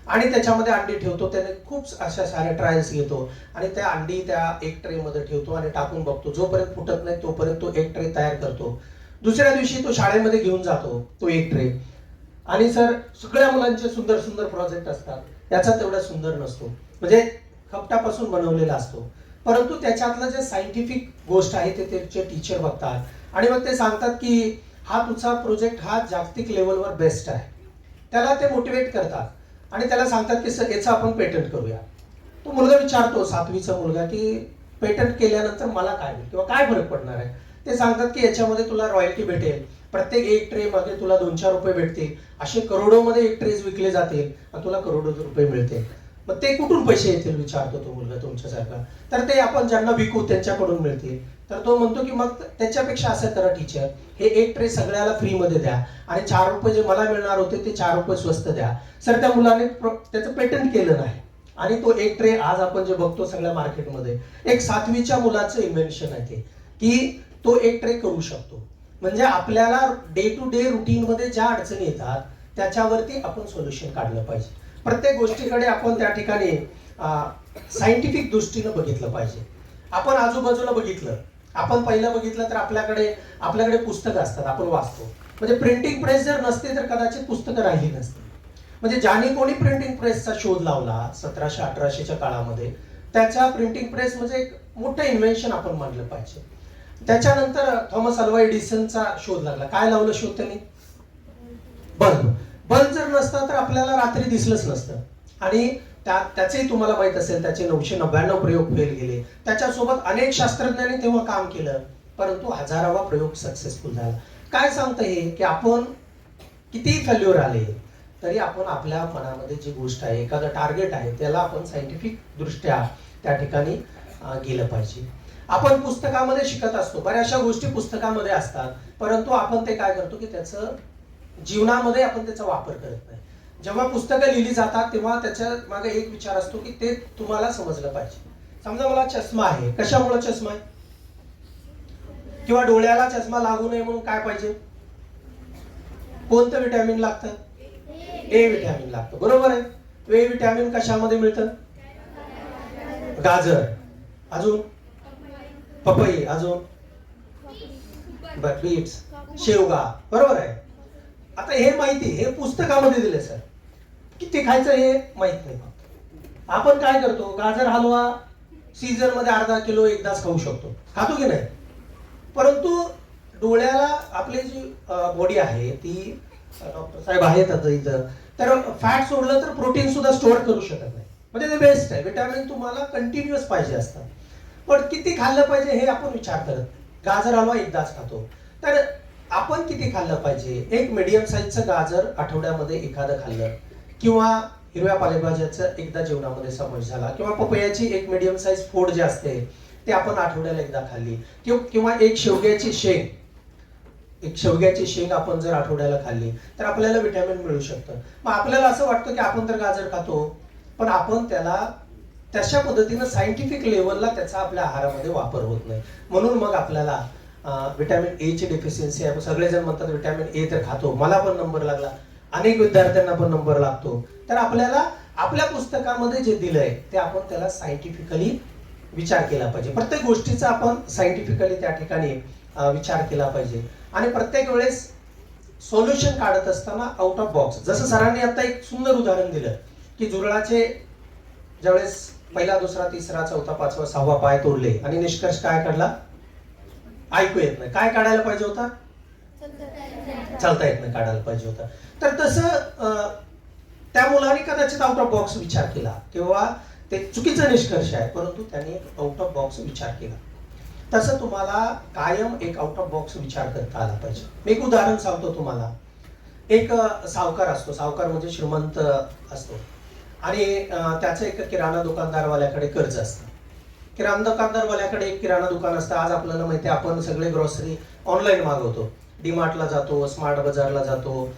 आणि त्याच्यामध्ये अंडी ठेवतो. त्याने खूप अशा साऱ्या ट्रायल्स घेतो आणि त्या अंडी त्या एक ट्रे मध्ये ठेवतो आणि टाकून बघतो. जोपर्यंत फुटत नाही तोपर्यंत तो एक ट्रे तयार करतो. दुसऱ्या दिवशी तो शाळेमध्ये घेऊन जातो तो एक ट्रे. आणि सर सगळ्या मुलांचे सुंदर सुंदर प्रोजेक्ट असतात, त्याचा तेवढा सुंदर नसतो, म्हणजे खपटापासून बनवलेला असतो. परंतु त्याच्यातलं जे सायंटिफिक गोष्ट आहे ते त्याचे टीचर बघतात आणि मग ते सांगतात की हा तुझा प्रोजेक्ट हा जागतिक लेवलवर बेस्ट आहे. त्याला ते मोटिवेट करतात आणि त्याला सांगतात की सर याचं आपण पेटंट करूया. तो मुलगा विचारतो 7वीचा मुलगा की पेटंट केल्यानंतर मला काय होईल किंवा काय फरक पडणार आहे. ते सांगतात की याच्यामध्ये तुला रॉयल्टी भेटेल, प्रत्येक एक ट्रे मध्ये तुला 2-4 रुपये भेटतील, असे करोडोमध्ये एक ट्रेज विकले जातील आणि तुला करोडो रुपये मिळतील. मग ते कुठून पैसे येतील विचारतो तो मुलगा तुमच्यासारखा. तर ते आपण ज्यांना विकू त्यांच्याकडून मिळतील. तर तो म्हणतो की मग त्याच्यापेक्षा असं करा टीचर, हे एक ट्रे सगळ्याला फ्रीमध्ये द्या आणि 4 रुपये जे मला मिळणार होते ते 4 रुपये स्वस्त द्या. सर त्या मुलाने त्याचं पेटंट केलं नाही आणि तो एक ट्रे आज आपण जे बघतो सगळ्या मार्केटमध्ये, एक 7वीच्या मुलाचं इन्व्हेन्शन आहे ते, की तो एक ट्रे करू शकतो. म्हणजे आपल्याला डे टू डे रुटीन मध्ये ज्या अडचणी येतात त्याच्यावरती आपण सोल्युशन काढलं पाहिजे. प्रत्येक गोष्टीकडे आपण त्या ठिकाणी सायंटिफिक दृष्टीनं बघितलं पाहिजे. आपण आजूबाजूला बघितलं, आपण पहिलं बघितलं तर आपल्याकडे पुस्तकं असतात, आपण वाचतो. म्हणजे प्रिंटिंग प्रेस जर नसते तर कदाचित पुस्तकं राहिली नसते. म्हणजे ज्याने कोणी प्रिंटिंग प्रेसचा शोध लावला 1700-1800च्या काळामध्ये, त्याच्या प्रिंटिंग प्रेस म्हणजे एक मोठं इन्व्हेन्शन आपण मानलं पाहिजे. त्याच्यानंतर थॉमस अल्वा एडिसनचा शोध लागला. काय लावलं शोध त्यांनी? बल्ब जर नसता तर आपल्याला रात्री दिसलंच नसतं. आणि त्याचेही तुम्हाला माहित असेल त्याचे 999 प्रयोग फेल गेले. त्याच्यासोबत अनेक शास्त्रज्ञांनी तेव्हा काम केलं, परंतु 1000वा प्रयोग सक्सेसफुल झाला. काय सांगतं हे की आपण किती फेल्युअर आले तरी आपण आपल्या मनामध्ये जी गोष्ट आहे, एखादं टार्गेट आहे, त्याला आपण सायंटिफिक दृष्ट्या त्या ठिकाणी गेलं पाहिजे. आपण पुस्तकामध्ये शिकत असतो, बऱ्याचशा गोष्टी पुस्तकामध्ये असतात, परंतु आपण ते काय करतो की त्याचं जीवनामध्ये आपण त्याचा वापर करत नाही. जेव्हा पुस्तकं लिहिली जातात तेव्हा त्याच्या मागे एक विचार असतो की ते तुम्हाला समजलं पाहिजे. समजा मला चष्मा आहे, कशामुळे चष्मा आहे किंवा डोळ्याला चष्मा लागू नये म्हणून काय पाहिजे, कोणतं विटॅमिन लागतं? ए विटॅमिन लागतं, बरोबर आहे. ए विटॅमिन कशामध्ये मिळतं? गाजर, अजून पपई, अजून बीट्स, शेवगा, बरोबर आहे. आता हे माहिती, हे पुस्तकामध्ये दिले सर, किती खायचं हे माहित नाही. आपण काय करतो, गाजर हलवा सीझन मध्ये अर्धा किलो एकदाच खाऊ शकतो, खातो की नाही. परंतु डोळ्याला आपली जी बॉडी आहे ती, डॉक्टर साहेब आहेत आता इथं, तर फॅट सोडलं तर प्रोटीन सुद्धा स्टोअर करू शकत नाही. म्हणजे ते बेस्ट आहे. विटॅमिन तुम्हाला कंटिन्युअस पाहिजे असतात, पण किती खाल्लं पाहिजे हे आपण विचार करत. गाजर हलवा एकदाच खातो. तर आपण किती खाल्लं पाहिजे? एक मीडियम साईजचं गाजर आठवड्यामध्ये एखादं खाल्लं, किंवा हिरव्या पालेभाज्याचं एकदा जेवणामध्ये समावेश झाला, किंवा पपयाची एक मीडियम साईज फोड जे असते ते आपण आठवड्याला एकदा खाल्ली, किंवा एक शेवग्याची शेंग आपण जर आठवड्याला खाल्ली तर आपल्याला विटॅमिन मिळू शकतं. मग आपल्याला असं वाटतं की आपण तर गाजर खातो, पण आपण त्याला तशा पद्धतीनं सायंटिफिक लेवलला त्याचा आपल्या आहारामध्ये वापर होत नाही. म्हणून मग आपल्याला विटॅमिन ए ची डेफिशियन्सी आहे. सगळेजण म्हणतात विटॅमिन ए तर खातो, मला पण नंबर लागला, अनेक विद्यार्थ्यांना पण नंबर लागतो. तर आपल्याला आपल्या पुस्तकामध्ये जे दिलंय ते आपण त्याला सायंटिफिकली विचार केला पाहिजे. प्रत्येक गोष्टीचा आपण सायंटिफिकली त्या ठिकाणी विचार केला पाहिजे. आणि प्रत्येक वेळेस सोल्युशन काढत असताना आउट ऑफ बॉक्स, जसं सरांनी आता एक सुंदर उदाहरण दिलं की जुरळाचे ज्यावेळेस पहिला, दुसरा, तिसरा, चौथा, पाचवा, सहावा पाय तोडले आणि निष्कर्ष काय काढला? ऐकू येत नाही. काय काढायला पाहिजे होता? चालता येत नाही काढायला पाहिजे होता. तर तसं त्या मुलाने कदाचित आउट ऑफ बॉक्स विचार केला, किंवा ते चुकीचा निष्कर्ष आहे, परंतु त्यांनी आउट ऑफ बॉक्स विचार केला. तसं तुम्हाला कायम एक आउट ऑफ बॉक्स विचार करता आला पाहिजे. मी एक उदाहरण सांगतो तुम्हाला. एक सावकार असतो, सावकार म्हणजे श्रीमंत असतो, आणि त्याचं एक किराणा दुकानदारवाल्याकडे कर्ज असतं. किराणा दुकानदारवाल्याकडे एक किराणा दुकान असतं. आज आपल्याला माहिती आहे, आपण सगळे ग्रॉसरी ऑनलाईन मागवतो, डीमार्टला जातो, स्मार्ट बाजारला जातो,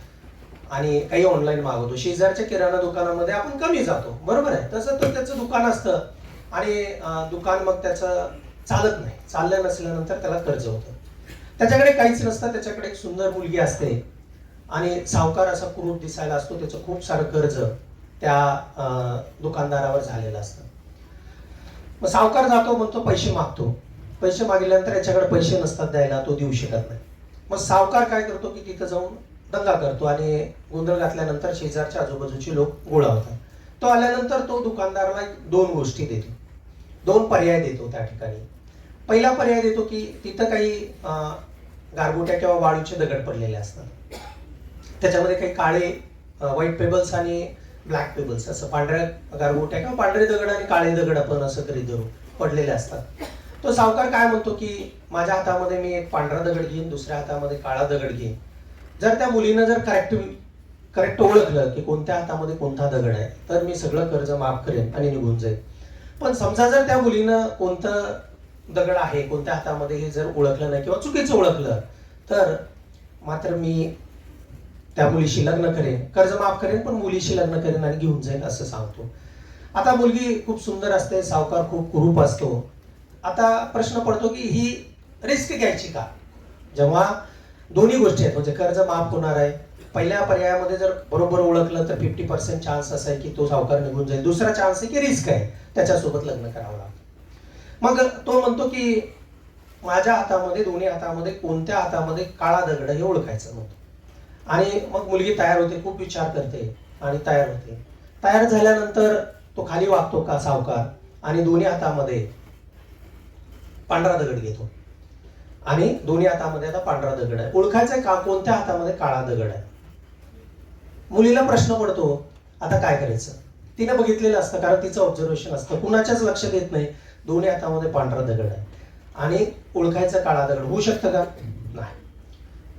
आणि काही ऑनलाईन मागवतो. शेजारच्या किराणा दुकानामध्ये आपण कमी जातो, बरोबर आहे. तसं तर त्याचं दुकान असतं, आणि दुकान मग त्याचं चालत नाही. चाललं नसल्यानंतर त्याला कर्ज होतं. त्याच्याकडे काहीच नसतं, त्याच्याकडे एक सुंदर मुलगी असते, आणि सावकार असा क्रूर दिसायला असतो. त्याचं खूप सारं कर्ज त्या दुकानदारावर झालेलं असतं. मग सावकार जातो, म्हणतो पैसे मागतो. पैसे मागितल्यानंतर याच्याकडे पैसे नसतात द्यायला, तो देऊ शकत नाही. मग सावकार काय करतो की तिथं जाऊन दंगा करतो, आणि गोंधळ घातल्यानंतर शेजारच्या आजूबाजूचे लोक गोळा होतात. तो आल्यानंतर तो दुकानदाराला 2 गोष्टी देतो, 2 पर्याय देतो त्या ठिकाणी. पहिला पर्याय देतो की तिथं काही गारगोट्या किंवा वाळूचे दगड पडलेले असतात, त्याच्यामध्ये काही काळे व्हाईट पेबल्स आणि ब्लॅक पेबल्स, असं पांढऱ्या गारगोट्या किंवा पांढरे दगड आणि काळे दगड आपण असं करीत धरू पडलेले असतात. तो सावकार काय म्हणतो की माझ्या हातामध्ये मी एक पांढरा दगड घेईन, दुसऱ्या हातामध्ये काळा दगड घेईन. जर त्या मुलीनं जर करेक्ट ओळखलं की कोणत्या हातामध्ये कोणता दगड आहे, तर मी सगळं कर्ज माफ करेन आणि निघून जाईल. पण समजा जर त्या मुलीनं कोणतं दगड आहे कोणत्या हातामध्ये हे जर ओळखलं नाही, किंवा चुकीचं ओळखलं, तर मात्र मी त्या मुलीशी लग्न करेन, कर्ज माफ करेन, पण मुलीशी लग्न करेन आणि घेऊन जाईन असं सांगतो. आता मुलगी खूप सुंदर असते, सावकार खूप कुरूप असतो. आता प्रश्न पडतो की ही रिस्क घ्यायची का? जेव्हा दोन्ही गोष्टी आहेत, म्हणजे कर्ज माफ होणार आहे, पहिल्या पर्यायामध्ये जर बरोबर ओळखलं तर 50% चान्स असा आहे की तो सावकार निघून जाईल. दुसरा चान्स आहे की रिस्क आहे, त्याच्यासोबत लग्न करावं लागतं. मग तो म्हणतो की माझ्या हातामध्ये, दोन्ही हातामध्ये कोणत्या हातामध्ये काळा दगड हे ओळखायचं म्हणतो. आणि मग मुलगी तयार होते, खूप विचार करते आणि तयार होते. तयार झाल्यानंतर तो खाली वागतो का सावकार, आणि दोन्ही हातामध्ये पांढरा दगड घेतो, आणि दोन्ही हातामध्ये आता पांढरा दगड आहे. ओळखायचंय का कोणत्या हातामध्ये काळा दगड आहे. मुलीला प्रश्न पडतो, आता काय करायचं. तिने बघितलेलं असतं, कारण तिचं ऑब्झर्वेशन असतं, कुणाच्याच लक्षात येत नाही दोन्ही हातामध्ये पांढरा दगड आहे आणि ओळखायचं काळा दगड. होऊ शकतं का? नाही.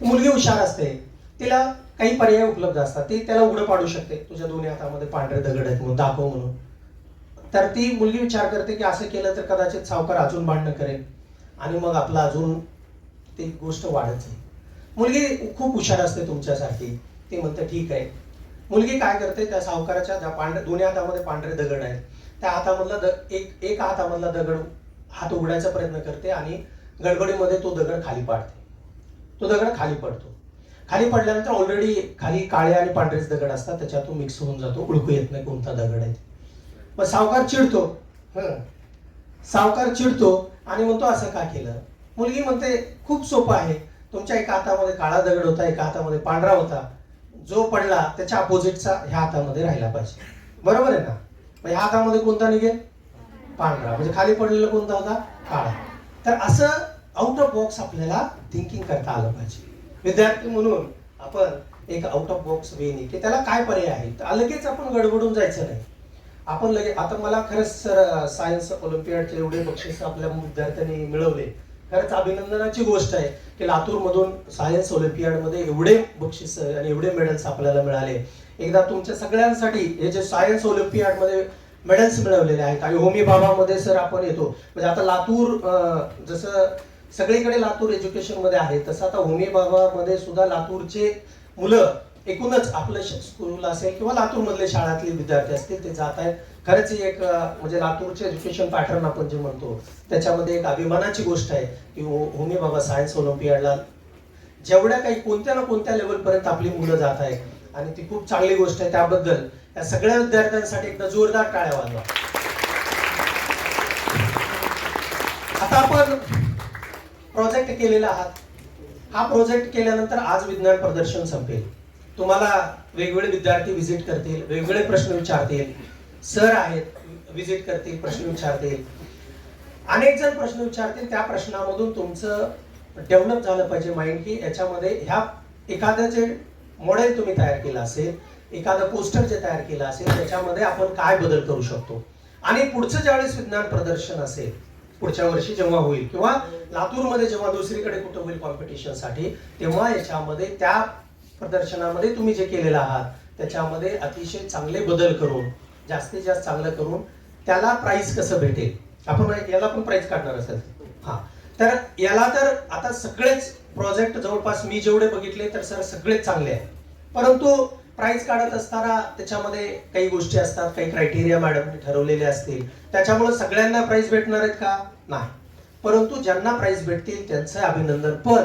मुलगी हुशार असते, तिला काही पर्याय उपलब्ध असतात, ती त्याला उघडं पाडू शकते. तुझ्या दोन्ही हातामध्ये पांढरे दगड आहेत म्हणून दाखव म्हणून. तर ती मुलगी विचार करते की असं केलं तर कदाचित सावकार अजून भांडणं करेल, आणि मग आपला अजून ती गोष्ट वाढत जाईल. मुलगी खूप हुशार असते तुमच्यासाठी, ती म्हणते ठीक आहे. मुलगी काय करते, त्या सावकाराच्या ज्या दोन्ही हातामध्ये पांढरे दगड आहेत, त्या हातामधला एक हातामधला दगड हात उघडायचा प्रयत्न करते, आणि गडबडीमध्ये तो दगड खाली पाडते. तो दगड खाली पडतो. खाली पडल्यानंतर ऑलरेडी खाली काळे आणि पांढरेच दगड असतात, त्याच्यातून मिक्स होऊन जातो, ओळखू येत नाही कोणता दगड आहे. मग सावकार चिडतो, सावकार चिडतो आणि म्हणतो असं का केलं. मुलगी म्हणते खूप सोपं आहे, तुमच्या एका हातामध्ये काळा दगड होता, एका हातामध्ये पांढरा होता, जो पडला त्याच्या अपोजिटचा ह्या हातामध्ये राहिला पाहिजे, बरोबर आहे ना. मग ह्या हातामध्ये कोणता निघेल? पांढरा. म्हणजे खाली पडलेला कोणता होता? काळा. तर असं आउट ऑफ बॉक्स आपल्याला थिंकिंग करता आलं पाहिजे. विद्यार्थी म्हणून आपण एक आउट ऑफ बॉक्स वेने की त्याला काय पर्याय आहे, तर लगेच आपण गडबडून जायचं नाही. आपण लगेच, आता मला खरंच सर सायन्स ऑलिम्पियाडचे एवढे बक्षीस आपल्या विद्यार्थ्यांनी मिळवले, खरंच अभिनंदनाची गोष्ट आहे की लातूरमधून सायन्स ऑलिम्पियाडमध्ये एवढे बक्षीस आणि एवढे मेडल्स आपल्याला मिळाले. एकदा तुमच्या सगळ्यांसाठी हे जे सायन्स ऑलिम्पियाडमध्ये मेडल्स मिळवलेले आहेत आणि होमी भाभामध्ये सर आपण येतो म्हणजे आता लातूर जसं सगळीकडे लातूर एज्युकेशनमध्ये आहे तसं आता होमी भाभामध्ये सुद्धा लातूरचे मुलं एकूणच आपलं स्कूल असेल किंवा लातूरमधले शाळातले विद्यार्थी असतील ते जात आहेत. खरंच ही एक म्हणजे लातूरचे एज्युकेशन पॅटर्न आपण जे म्हणतो त्याच्यामध्ये एक अभिमानाची गोष्ट आहे की होमी भाभा सायन्स ऑलिम्पियाडला जेवढ्या काही कोणत्या ना कोणत्या लेवलपर्यंत आपली मुलं जात आहेत आणि ती खूप चांगली गोष्ट आहे. त्याबद्दल या सगळ्या विद्यार्थ्यांसाठी एकदा जोरदार टाळ्या वाजवा. आता आपण प्रोजेक्ट केलेला आहात. हा प्रोजेक्ट केल्यानंतर आज विज्ञान प्रदर्शन संपेल. तुम्हाला वेगवेगळे विद्यार्थी व्हिजिट करतील, वेगवेगळे प्रश्न विचारतील, सर आहेत व्हिजिट करतील, प्रश्न विचारतील, अनेक जण प्रश्न विचारतील. त्या प्रश्नामधून तुमचं डेव्हलप झालं पाहिजे माइंड की याच्यामध्ये ह्या एखादं जे मॉडेल तुम्ही तयार केलं असेल, एखादं पोस्टर जे तयार केलं असेल त्याच्यामध्ये आपण काय बदल करू शकतो. आणि पुढचं ज्यावेळेस विज्ञान प्रदर्शन असेल पुढच्या वर्षी जेव्हा होईल किंवा लातूरमध्ये जेव्हा दुसरीकडे कुठं होईल कॉम्पिटिशनसाठी तेव्हा याच्यामध्ये त्या प्रदर्शनामध्ये तुम्ही जे केलेलं आहात त्याच्यामध्ये अतिशय चांगले बदल करून जास्तीत जास्त चांगलं करून त्याला प्राइस कसं भेटेल. आपण याला पण प्राइस काढणार असेल हा तर याला तर आता सगळेच प्रोजेक्ट जवळपास मी जेवढे बघितले तर सर सगळेच चांगले आहेत. परंतु प्राइस काढत असताना त्याच्यामध्ये काही गोष्टी असतात, काही क्रायटेरिया मॅडमने ठरवलेले असतील. त्याच्यामुळे सगळ्यांना प्राइस भेटणार आहेत का? नाही. परंतु ज्यांना प्राइस भेटतील त्यांचं अभिनंदन. पण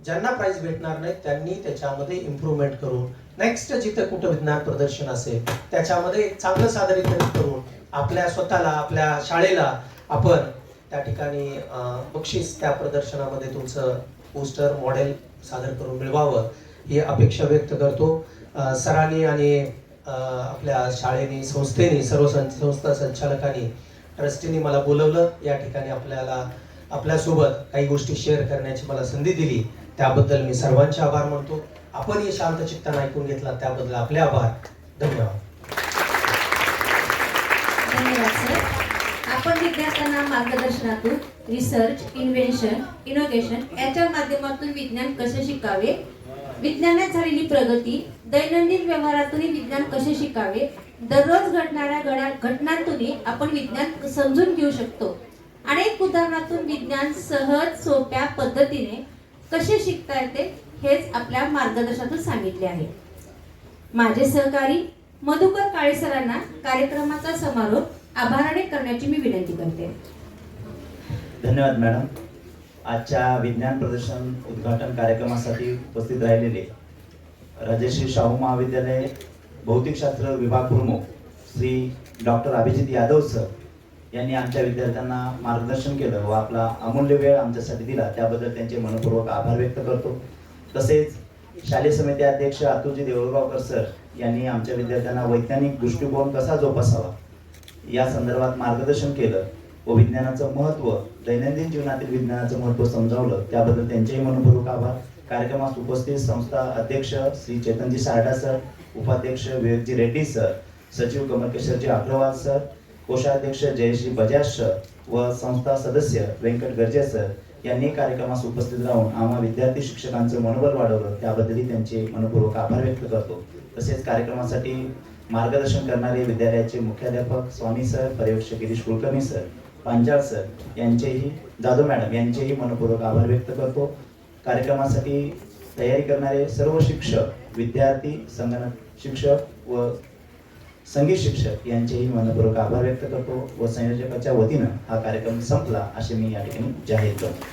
ज्यांना प्राइस भेटणार नाही त्यांनी त्याच्यामध्ये इम्प्रूव्हमेंट करून नेक्स्ट जिथे कुठं विज्ञान प्रदर्शन असेल त्याच्यामध्ये एक चांगलं सादरीकरण करून आपल्या स्वतःला आपल्या शाळेला आपण त्या ठिकाणी बक्षीस त्या प्रदर्शनामध्ये तुमचं पोस्टर मॉडेल सादर करून मिळवावं ही अपेक्षा व्यक्त करतो. सरांनी आणि आपल्या शाळेने संस्थेने सर्व संस्था संचालकांनी ट्रस्टीने मला बोलवलं या ठिकाणी आपल्यासोबत काही गोष्टी शेअर करण्याची मला संधी दिली त्याबद्दल मी सर्वांचे आभार मानतो. आपण हे शांत चित्ताने ऐकून घेतला त्याबद्दल आपले आभार. धन्यवाद. धन्यवाद सर. आपण विद्यार्थ्यांना मार्गदर्शनातून रिसर्च, इन्व्हेन्शन, इनोव्हेशन याच्या माध्यमातून विज्ञान कसे शिकावे, विज्ञानात झालेली प्रगती, दैनंदिन व्यवहारातूनही विज्ञान कसे शिकावे, दररोज घडणाऱ्या घटनांतूनही आपण विज्ञान समजून घेऊ शकतो. अनेक उदाहरणातून विज्ञान सहज सोप्या पद्धतीने कसे शिकता येते हेच आपल्या मार्गदर्शनातून सांगितले आहे. माझे सहकारी मधुकर काळे सरांना कार्यक्रमाचा समारोप आभाराने करण्याची मी विनंती करते. धन्यवाद मॅडम. आजच्या विज्ञान प्रदर्शन उद्घाटन कार्यक्रमासाठी उपस्थित राहिलेले राजश्री शाहू महाविद्यालय भौतिकशास्त्र विभाग प्रमुख श्री डॉक्टर अभिजित यादव सर यांनी आमच्या विद्यार्थ्यांना मार्गदर्शन केलं व आपला अमूल्य वेळ आमच्यासाठी दिला त्याबद्दल त्यांचे मनपूर्वक आभार व्यक्त करतो. तसेच शालेय समिती अध्यक्ष अतुलजी देऊळगावकर सर यांनी आमच्या विद्यार्थ्यांना वैज्ञानिक दृष्टिकोन कसा जोपासावा या संदर्भात मार्गदर्शन केलं व विज्ञानाचं महत्त्व, दैनंदिन जीवनातील विज्ञानाचं महत्त्व समजावलं त्याबद्दल त्यांचेही मनपूर्वक आभार. कार्यक्रमास उपस्थित संस्था अध्यक्ष श्री चेतनजी सारडा सर, उपाध्यक्ष विवेकजी रेड्डी सर, सचिव कमलकेशरजी अग्रवाल सर, कोषाध्यक्ष जयश्री बजाज सर व संस्था सदस्य व्यंकट गर्जे सर यांनी कार्यक्रमास उपस्थित राहून आम्हा विद्यार्थी शिक्षकांचं मनोबल वाढवलं त्याबद्दलही त्यांचे मनपूर्वक आभार व्यक्त करतो. तसेच कार्यक्रमासाठी मार्गदर्शन करणारे विद्यालयाचे मुख्याध्यापक स्वामी सर, पर्यवेक्षक गिरीश कुलकर्णी सर, पांचाळ सर यांचेही, जाधव मॅडम यांचेही मनपूर्वक आभार व्यक्त करतो. कार्यक्रमासाठी तयारी करणारे सर्व शिक्षक, विद्यार्थी, संगणक शिक्षक व संगीत शिक्षक यांचेही मनपूर्वक आभार व्यक्त करतो व संयोजकाच्या वतीनं हा कार्यक्रम संपला असे मी या ठिकाणी जाहीर करतो.